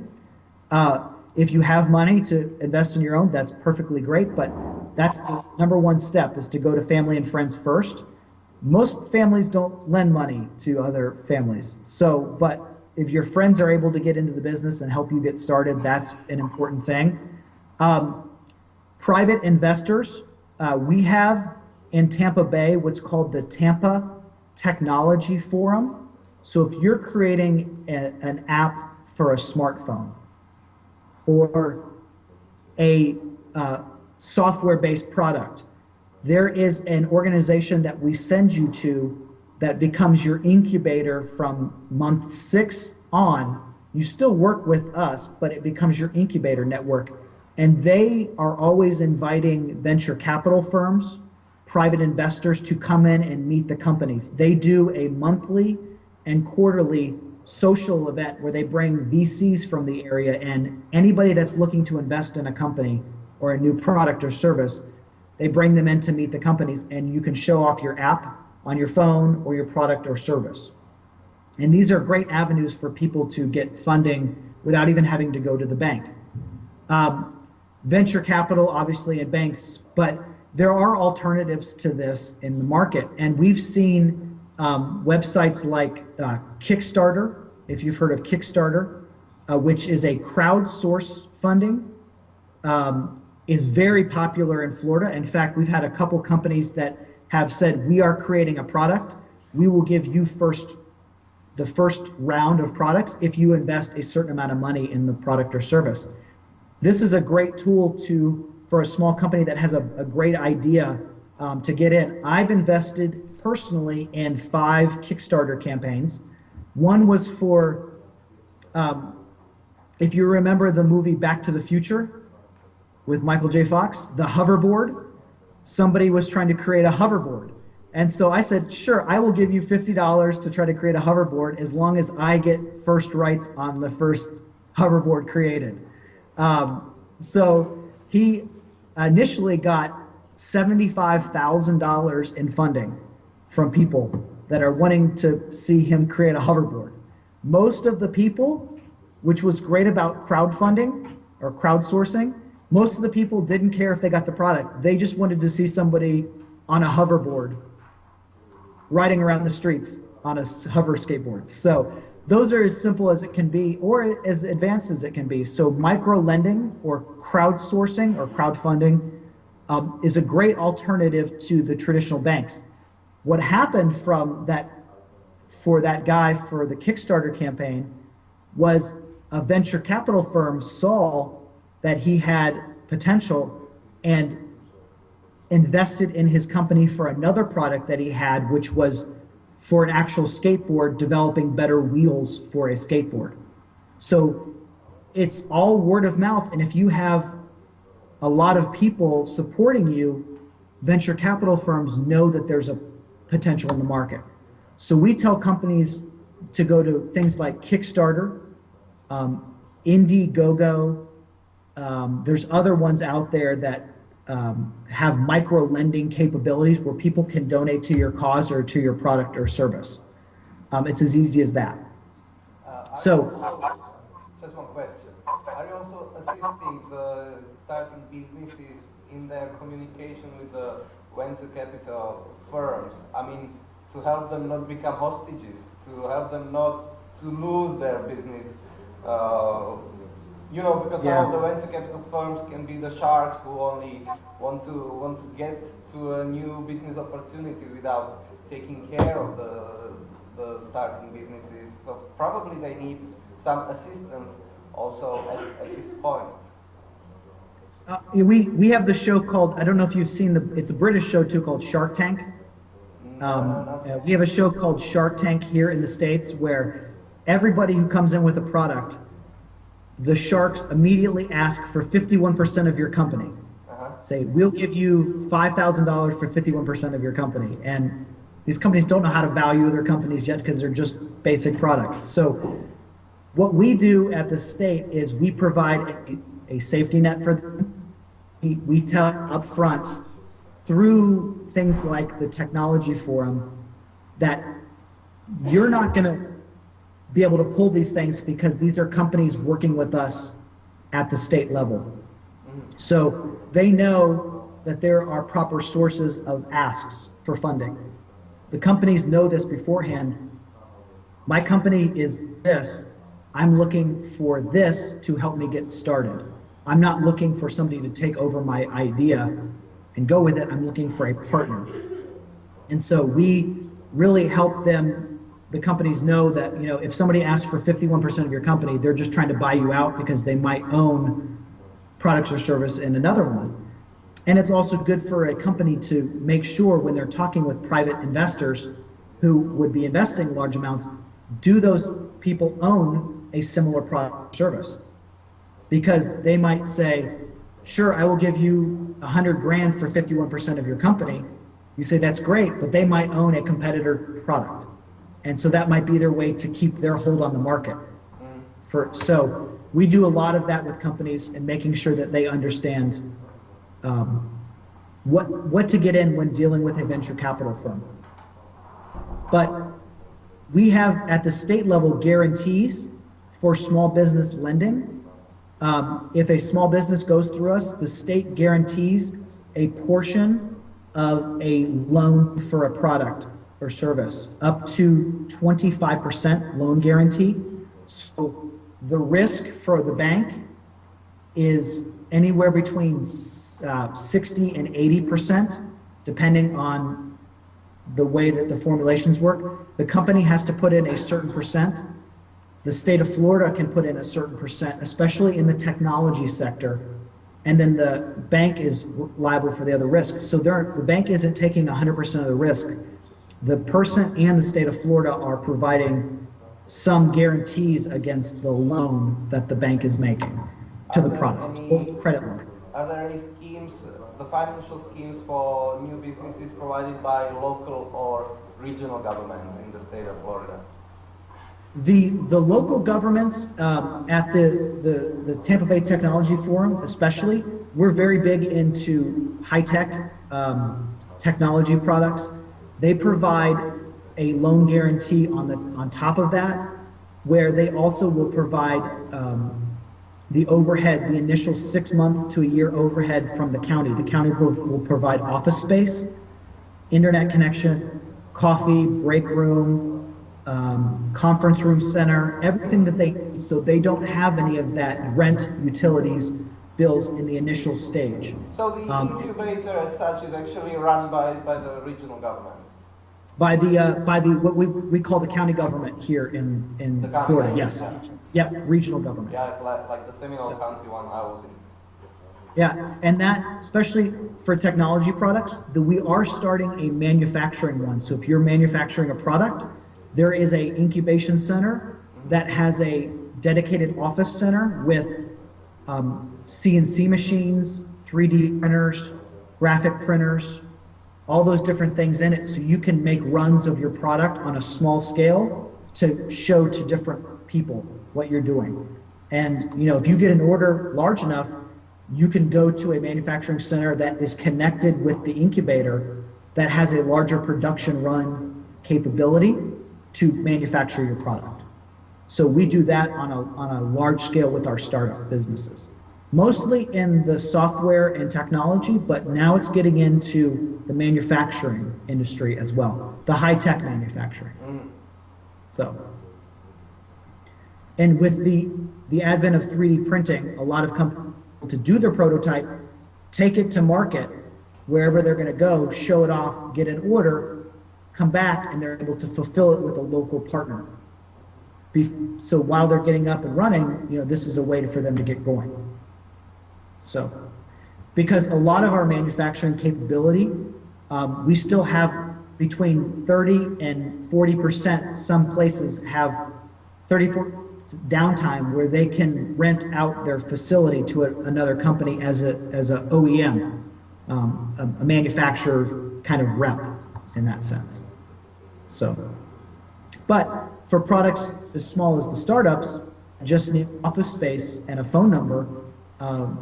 If you have money to invest in your own, that's perfectly great, but that's the number one step, is to go to family and friends first. Most families don't lend money to other families. So, but if your friends are able to get into the business and help you get started, that's an important thing. Private investors, we have in Tampa Bay what's called the Tampa Technology Forum. So if you're creating an app for a smartphone or a software-based product, there is an organization that we send you to that becomes your incubator from month 6 on. You still work with us, but it becomes your incubator network. And they are always inviting venture capital firms, private investors to come in and meet the companies. They do a monthly and quarterly social event where they bring VCs from the area, and anybody that's looking to invest in a company or a new product or service, they bring them in to meet the companies, and you can show off your app on your phone or your product or service. And these are great avenues for people to get funding without even having to go to the bank. Venture capital, obviously, and banks, but there are alternatives to this in the market. And we've seen websites like Kickstarter, if you've heard of Kickstarter, which is a crowdsource funding, is very popular in Florida. In fact, we've had a couple companies that have said, we are creating a product. We will give you the first round of products if you invest a certain amount of money in the product or service. This is a great tool for a small company that has a great idea to get in. I've invested personally in 5 Kickstarter campaigns. One was for, if you remember the movie Back to the Future with Michael J. Fox, the hoverboard. Somebody was trying to create a hoverboard. And so I said, sure, I will give you $50 to try to create a hoverboard as long as I get first rights on the first hoverboard created. So he initially got $75,000 in funding from people that are wanting to see him create a hoverboard. Most of the people, which was great about crowdfunding or crowdsourcing, most of the people didn't care if they got the product. They just wanted to see somebody on a hoverboard riding around the streets on a hover skateboard. So those are as simple as it can be, or as advanced as it can be. So micro lending or crowdsourcing or crowdfunding is a great alternative to the traditional banks. What happened for that guy for the Kickstarter campaign was a venture capital firm saw that he had potential and invested in his company for another product that he had, which was for an actual skateboard, developing better wheels for a skateboard. So it's all word of mouth. And if you have a lot of people supporting you, venture capital firms know that there's a potential in the market. So we tell companies to go to things like Kickstarter, Indiegogo. There's other ones out there that have micro lending capabilities where people can donate to your cause or to your product or service. It's as easy as that. Just one question. Are you also assisting the starting businesses in their communication with the venture capital firms? I mean, to help them not become hostages, to help them not to lose their business. Because some of the venture capital firms can be the sharks who only want to get to a new business opportunity without taking care of the starting businesses. So probably they need some assistance also at this point. We have the show called, I don't know if you've seen it's a British show too called Shark Tank. We have a show called Shark Tank here in the States where everybody who comes in with a product, the sharks immediately ask for 51% of your company. Say, we'll give you $5,000 for 51% of your company. And these companies don't know how to value their companies yet because they're just basic products. So what we do at the state is we provide a safety net for them. We tell up front through things like the technology forum that you're not going to be able to pull these things because these are companies working with us at the state level. So they know that there are proper sources of asks for funding. The companies know this beforehand. My company is this. I'm looking for this to help me get started. I'm not looking for somebody to take over my idea and go with it. I'm looking for a partner. And so we really help them. The companies know that, if somebody asks for 51% of your company, they're just trying to buy you out because they might own products or service in another one. And it's also good for a company to make sure when they're talking with private investors who would be investing large amounts, do those people own a similar product or service? Because they might say, sure, I will give you $100,000 for 51% of your company. You say, that's great, but they might own a competitor product. And so that might be their way to keep their hold on the market. Mm. So we do a lot of that with companies and making sure that they understand what to get in when dealing with a venture capital firm. But we have at the state level guarantees for small business lending. If a small business goes through us, the state guarantees a portion of a loan for a product or service, up to 25% loan guarantee. So the risk for the bank is anywhere between 60 and 80%, depending on the way that the formulations work. The company has to put in a certain percent. The state of Florida can put in a certain percent, especially in the technology sector. And then the bank is liable for the other risk. So the bank isn't taking 100% of the risk. The person and the state of Florida are providing some guarantees against the loan that the bank is making to the product, or the credit loan. Are there any schemes, the financial schemes for new businesses provided by local or regional governments in the state of Florida? The local governments at the Tampa Bay Technology Forum, especially, we're very big into high-tech technology products. They provide a loan guarantee on top of that, where they also will provide the overhead, the initial 6-month to a year overhead from the county. The county will provide office space, internet connection, coffee, break room, conference room center, everything that they need, so they don't have any of that rent, utilities, bills in the initial stage. So the incubator as such is actually run by the regional government? By the what we call the county government here in The county Florida, government, yes. yeah. Yeah, regional government. Yeah, like the Seminole County one I was in. Yeah, and that, especially for technology products, we are starting a manufacturing one. So if you're manufacturing a product, there is a incubation center that has a dedicated office center with CNC machines, 3D printers, graphic printers, all those different things in it, so you can make runs of your product on a small scale to show to different people what you're doing. And if you get an order large enough, you can go to a manufacturing center that is connected with the incubator that has a larger production run capability to manufacture your product. So we do that on a large scale with our startup businesses. Mostly in the software and technology, but now it's getting into the manufacturing industry as well, the high-tech manufacturing. So, and with the advent of 3D printing, a lot of companies to do their prototype, take it to market, wherever they're gonna go, show it off, get an order, come back, and they're able to fulfill it with a local partner. So while they're getting up and running, this is a way for them to get going. So, because a lot of our manufacturing capability, we still have between 30 and 40%, some places have 34 downtime where they can rent out their facility to another company as a OEM, a manufacturer kind of rep in that sense. So, but for products as small as the startups, just need office space and a phone number.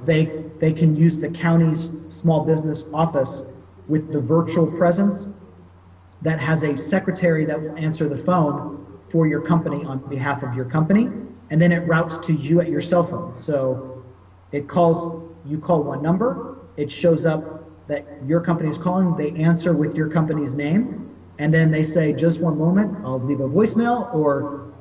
They can use the county's small business office with the virtual presence that has a secretary that will answer the phone for your company on behalf of your company, and then it routes to you at your cell phone. So you call one number, it shows up that your company is calling, they answer with your company's name, and then they say, just one moment, I'll leave a voicemail, or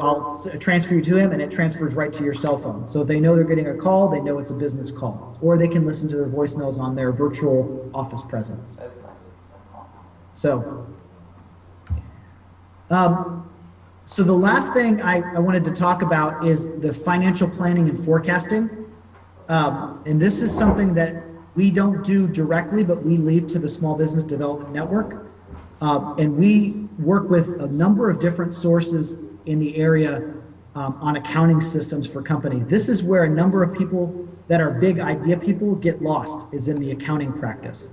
I'll transfer you to him, and it transfers right to your cell phone. So if they know they're getting a call, they know it's a business call. Or they can listen to their voicemails on their virtual office presence. That's nice. So, so the last thing I wanted to talk about is the financial planning and forecasting. And this is something that we don't do directly, but we leave to the Small Business Development Network. And we work with a number of different sources in the area on accounting systems for companies. This is where a number of people that are big idea people get lost, is in the accounting practice.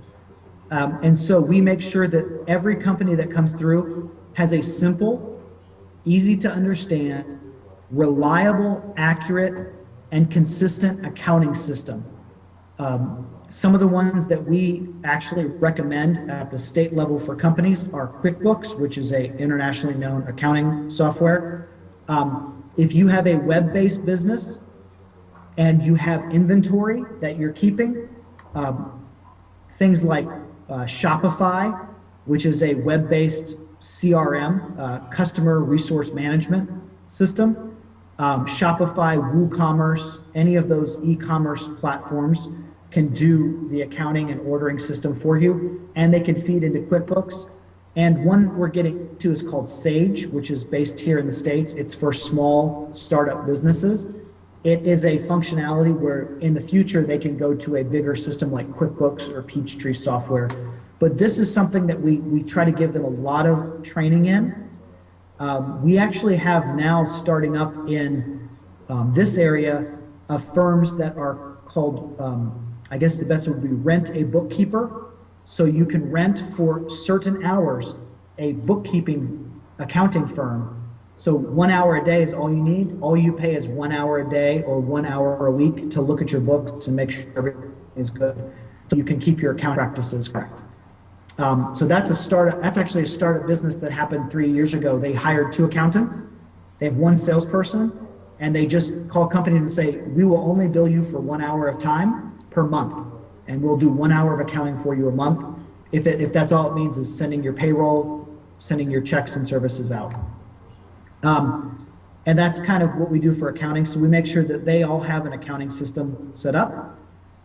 And so we make sure that every company that comes through has a simple, easy to understand, reliable, accurate, and consistent accounting system. Some of the ones that we actually recommend at the state level for companies are QuickBooks, which is a internationally known accounting software. If you have a web-based business and you have inventory that you're keeping, things like Shopify, which is a web-based CRM, customer resource management system, Shopify, WooCommerce, any of those e-commerce platforms can do the accounting and ordering system for you, and they can feed into QuickBooks. And one we're getting to is called Sage, which is based here in the States. It's for small startup businesses. It is a functionality where in the future they can go to a bigger system like QuickBooks or Peachtree software. But this is something that we try to give them a lot of training in. We actually have now starting up in this area of firms that are called, I guess the best would be rent a bookkeeper. So you can rent for certain hours a bookkeeping accounting firm. So 1 hour a day is all you need. All you pay is 1 hour a day or 1 hour a week to look at your books and make sure everything is good. So you can keep your account practices correct. So that's a startup. That's actually a startup business that happened 3 years ago. They hired 2 accountants. They have 1 salesperson, and they just call companies and say, we will only bill you for 1 hour of time per month, and we'll do 1 hour of accounting for you a month. If that's all it means is sending your payroll, sending your checks and services out. And that's kind of what we do for accounting. So we make sure that they all have an accounting system set up.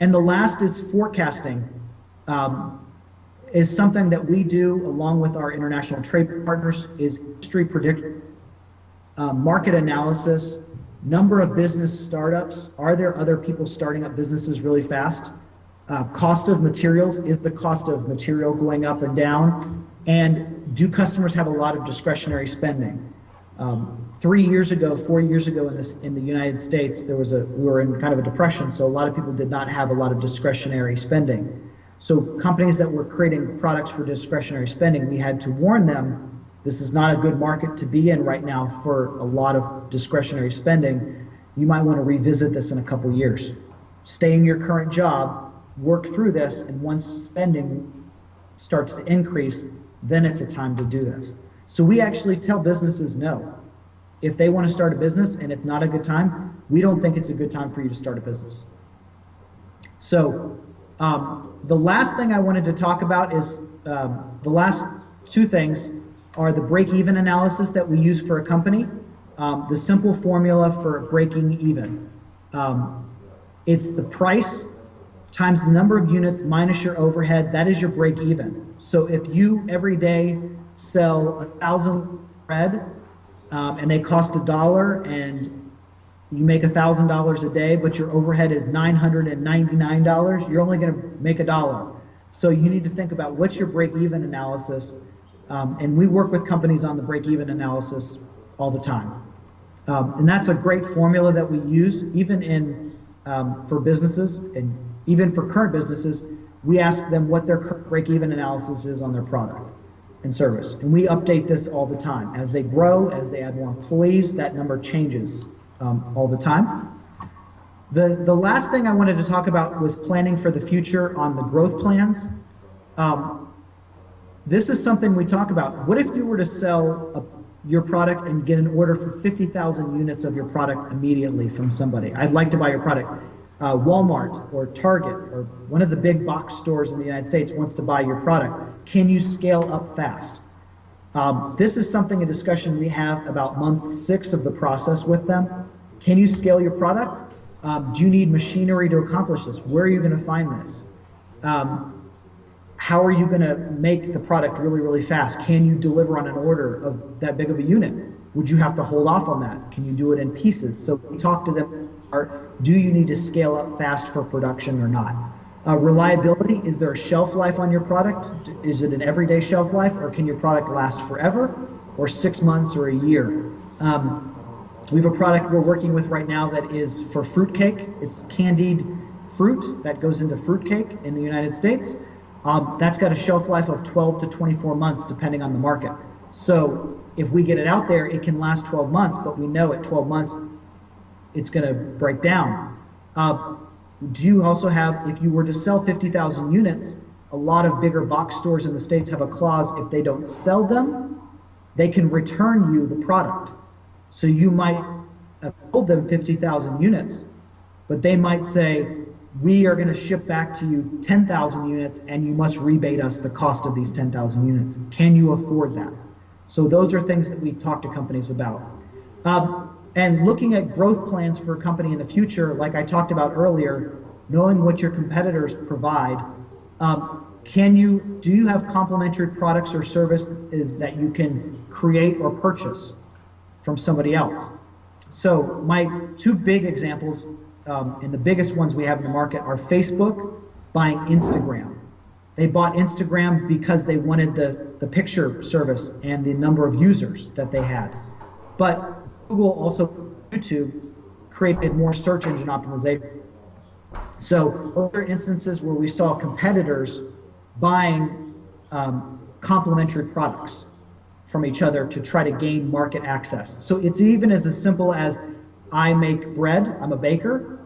And the last is forecasting. Is something that we do along with our international trade partners is industry prediction, market analysis, number of business startups. Are there other people starting up businesses really fast? Cost of materials, is the cost of material going up and down? And do customers have a lot of discretionary spending? 3 years ago, 4 years ago in the United States, we were in kind of a depression, so a lot of people did not have a lot of discretionary spending. So companies that were creating products for discretionary spending, we had to warn them, this is not a good market to be in right now for a lot of discretionary spending. You might want to revisit this in a couple years. Stay in your current job, work through this, and once spending starts to increase, then it's a time to do this. So we actually tell businesses no. If they want to start a business and it's not a good time, we don't think it's a good time for you to start a business. So the last thing I wanted to talk about is the last 2 things are the break-even analysis that we use for a company, the simple formula for breaking even. It's the price times the number of units minus your overhead. That is your break-even. So if you every day sell 1,000 bread and they cost $1 and you make $1,000 a day, but your overhead is $999, you're only going to make $1. So you need to think about what's your break-even analysis, and we work with companies on the break-even analysis all the time. And that's a great formula that we use even for businesses, and even for current businesses, we ask them what their break-even analysis is on their product and service. And we update this all the time. As they grow, as they add more employees, that number changes all the time. The last thing I wanted to talk about was planning for the future on the growth plans. This is something we talk about. What if you were to sell your product and get an order for 50,000 units of your product immediately from somebody? I'd like to buy your product. Walmart or Target or one of the big box stores in the United States wants to buy your product. Can you scale up fast? This is a discussion we have about month 6 of the process with them. Can you scale your product? Do you need machinery to accomplish this? Where are you going to find this? How are you going to make the product really, really fast? Can you deliver on an order of that big of a unit? Would you have to hold off on that? Can you do it in pieces? So we talk to them, do you need to scale up fast for production or not? Reliability, is there a shelf life on your product? Is it an everyday shelf life, or can your product last forever, or 6 months or a year? We have a product we're working with right now that is for fruitcake. It's candied fruit that goes into fruitcake in the United States. That's got a shelf life of 12 to 24 months depending on the market. So if we get it out there, it can last 12 months, but we know at 12 months it's going to break down. Do you also have, if you were to sell 50,000 units, a lot of bigger box stores in the States have a clause, if they don't sell them, they can return you the product. So you might have sold them 50,000 units, but they might say, we are going to ship back to you 10,000 units and you must rebate us the cost of these 10,000 units. Can you afford that? So those are things that we talk to companies about. And looking at growth plans for a company in the future, like I talked about earlier, knowing what your competitors provide, do you have complementary products or services that you can create or purchase from somebody else? So my two big examples, and the biggest ones we have in the market, are Facebook buying Instagram. They bought Instagram because they wanted the picture service and the number of users that they had. But Google, also YouTube, created more search engine optimization. So other instances where we saw competitors buying complementary products from each other to try to gain market access. So it's even as simple as, I make bread, I'm a baker,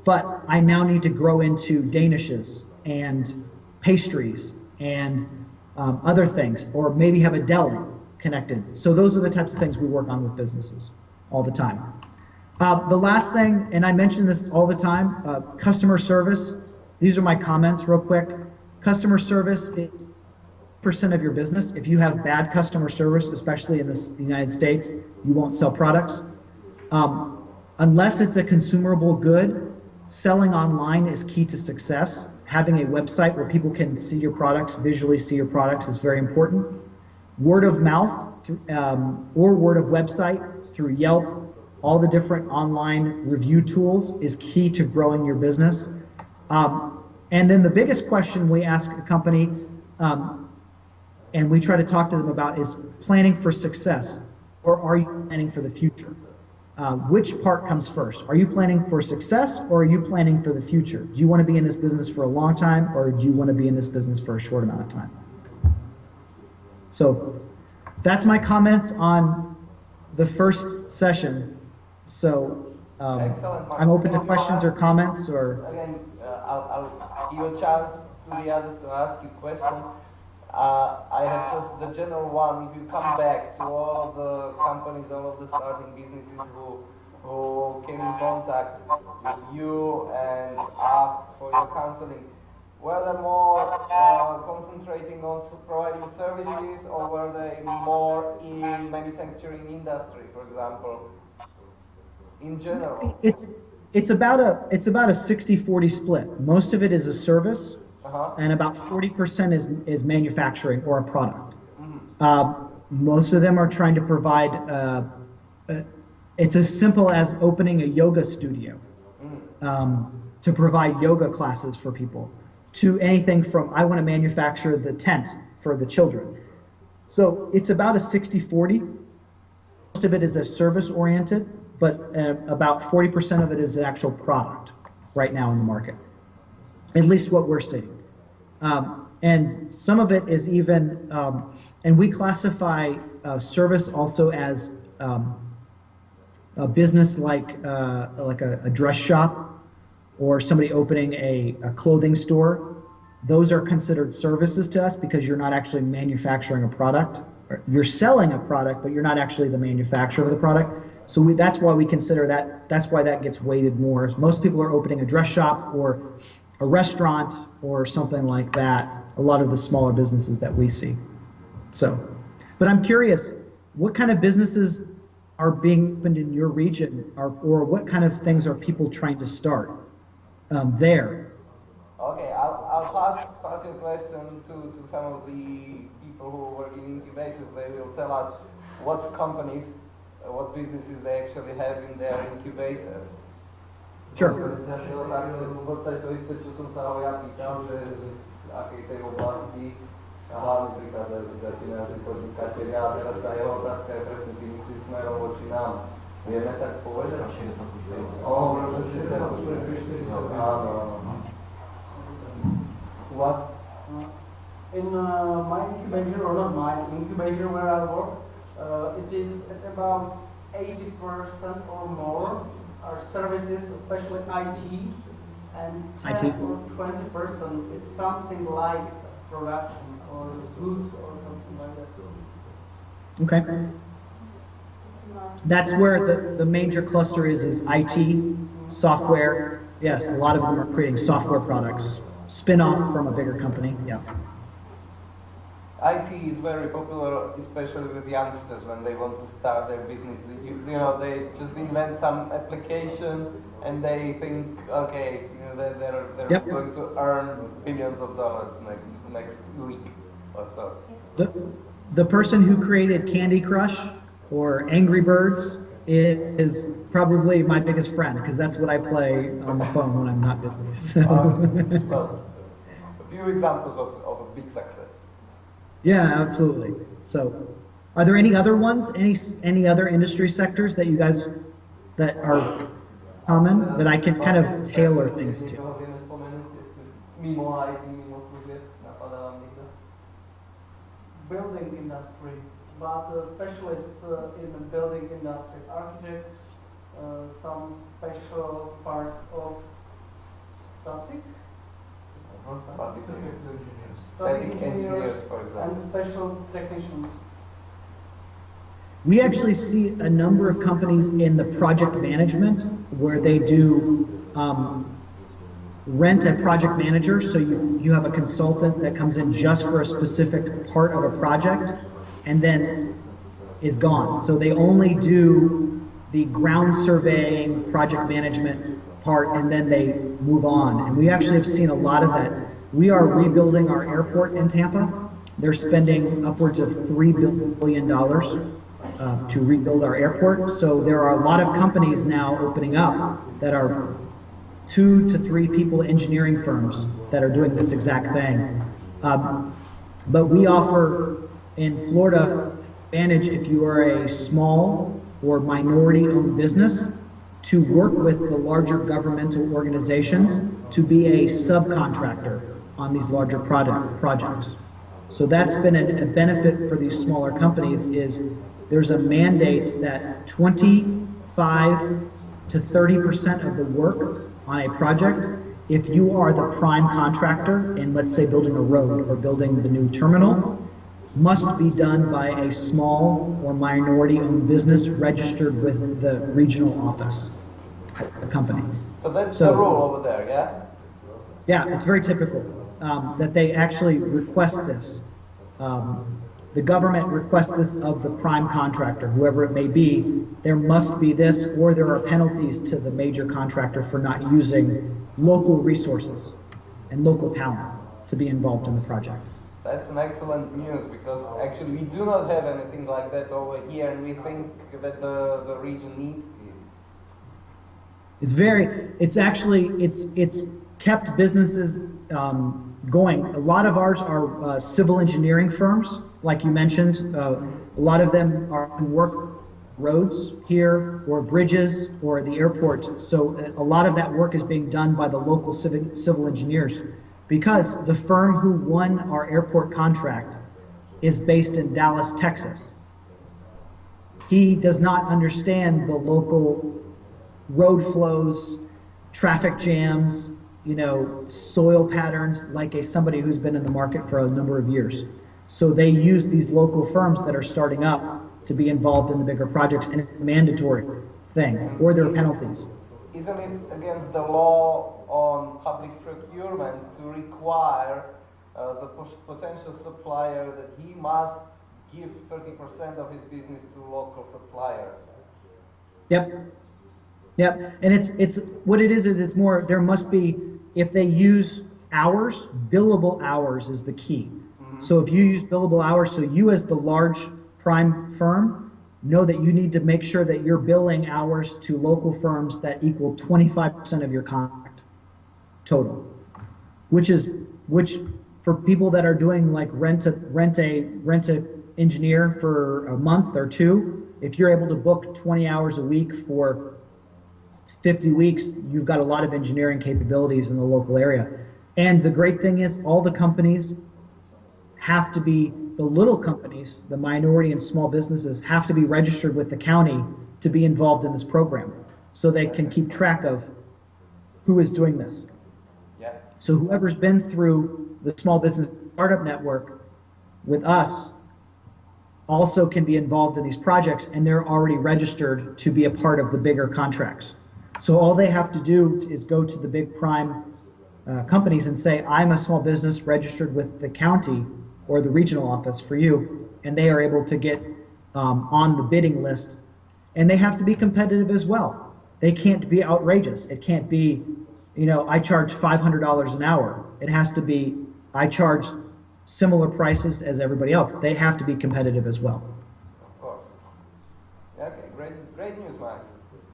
but I now need to grow into danishes and pastries and other things, or maybe have a deli connected. So those are the types of things we work on with businesses all the time. The last thing, and I mention this all the time, customer service. These are my comments real quick. Customer service is % of your business. If you have bad customer service, especially in the United States, you won't sell products. Unless it's a consumable good, selling online is key to success. Having a website where people can see your products, visually see your products, is very important. Word of mouth or word of website through Yelp, all the different online review tools is key to growing your business. And then the biggest question we ask a company, and we try to talk to them about, is planning for success, or are you planning for the future? Which part comes first? Are you planning for success, or are you planning for the future? Do you want to be in this business for a long time, or do you want to be in this business for a short amount of time? So that's my comments on the first session. So Excellent, Max. I'm open to Thank you, questions or comments, or Again, I'll give you a chance to the others to ask you questions. I have just the general one. If you come back to all of the companies, all of the starting businesses who came in contact with you and asked for your counseling, were they more concentrating on providing services, or were they more in manufacturing industry, for example, in general? it's about a 60-40 split. Most of it is a service, and about 40% is manufacturing or a product. Most of them are trying to provide, it's as simple as opening a yoga studio to provide yoga classes for people, to anything from, I want to manufacture the tent for the children. So it's about a 60-40. Most of it is a service oriented, but about 40% of it is an actual product right now in the market, at least what we're seeing. And some of it is even, and we classify service also as a business like a dress shop, or somebody opening a clothing store. Those are considered services to us because you're not actually manufacturing a product. You're selling a product, but you're not actually the manufacturer of the product. So that's why we consider that, that's why that gets weighted more. Most people are opening a dress shop or a restaurant or something like that, a lot of the smaller businesses that we see. So, but I'm curious, what kind of businesses are being opened in your region, or what kind of things are people trying to start there? Okay, I'll pass your question to some of the people who work in incubators. They will tell us what companies, what businesses they actually have in their incubators. Sure. Bo to isté, čo som sa ho ja pýtal, že z akej tej oblasti, a hlavne príklad, že začínajú podnikatelia, a teraz tá jeho otázka je presne tým smerom voči nám. Vieme tak povedať? Áno. U vás? In my incubator, or not my incubator where I work, it is at about 80% or more are services, especially IT, and 10 IT. or 20% is something like production or goods or something like that. Okay. That's where the major cluster is IT, software. Yes, a lot of them are creating software products, spin-off from a bigger company, yeah. IT is very popular, especially with youngsters when they want to start their business. You know, they just invent some application and they think, okay, you know, they're Yep. going to earn billions of dollars next week or so. The person who created Candy Crush or Angry Birds is probably my biggest friend, because that's what I play on the phone when I'm not busy, so. Well, a few examples of a big success. Yeah, absolutely. So, are there any other ones? Any other industry sectors that you guys that are common that I can kind of tailor things to? Mimo IT, mimo služeb, napadá vám někdo? Building industry, but specialists in the building industry, architects, some special parts of static, Static engineers, for example. and special technicians. We actually see a number of companies in the project management where they do rent a project manager. So you have a consultant that comes in just for a specific part of a project and then is gone. So they only do the ground surveying, project management part, and then they move on. And we actually have seen a lot of that. We are rebuilding our airport in Tampa. They're spending upwards of $3 billion to rebuild our airport. So there are a lot of companies now opening up that are 2 to 3 people engineering firms that are doing this exact thing. But we offer in Florida advantage if you are a small or minority owned business to work with the larger governmental organizations to be a subcontractor on these larger projects. So that's been a benefit for these smaller companies is there's a mandate that 25 to 30% of the work on a project, if you are the prime contractor in, let's say, building a road or building the new terminal, must be done by a small or minority-owned business registered with the regional office company. So that's So- the rule over there, yeah? Yeah, it's very typical that they actually request this. The government requests this of the prime contractor, whoever it may be. There must be this, or there are penalties to the major contractor for not using local resources and local talent to be involved in the project. That's an excellent news because actually we do not have anything like that over here and we think that the region needs it. It's kept businesses going. A lot of ours are civil engineering firms, like you mentioned. A lot of them are work roads here or bridges or the airport. So a lot of that work is being done by the local civil engineers because the firm who won our airport contract is based in Dallas, Texas. He does not understand the local road flows, traffic jams, soil patterns like somebody who's been in the market for a number of years. So they use these local firms that are starting up to be involved in the bigger projects, and it's a mandatory thing, or there are penalties. Isn't it against the law on public procurement to require the potential supplier that he must give 30% of his business to local suppliers? Yep, and it's what it is it's more, there must be, if they use hours, billable hours is the key. So if you use billable hours, so you as the large prime firm know that you need to make sure that you're billing hours to local firms that equal 25% of your contract total, which for people that are doing like rent a engineer for a month or two, if you're able to book 20 hours a week for 50 weeks, you've got a lot of engineering capabilities in the local area. And the great thing is all the companies have to be, the little companies, the minority and small businesses have to be registered with the county to be involved in this program, so they can keep track of who is doing this. Yeah. So whoever's been through the Small Business Startup Network with us also can be involved in these projects, and they're already registered to be a part of the bigger contracts. So all they have to do is go to the big prime companies and say, I'm a small business registered with the county or the regional office for you, and they are able to get on the bidding list. And they have to be competitive as well. They can't be outrageous. It can't be, you know, I charge $500 an hour. It has to be, I charge similar prices as everybody else. They have to be competitive as well.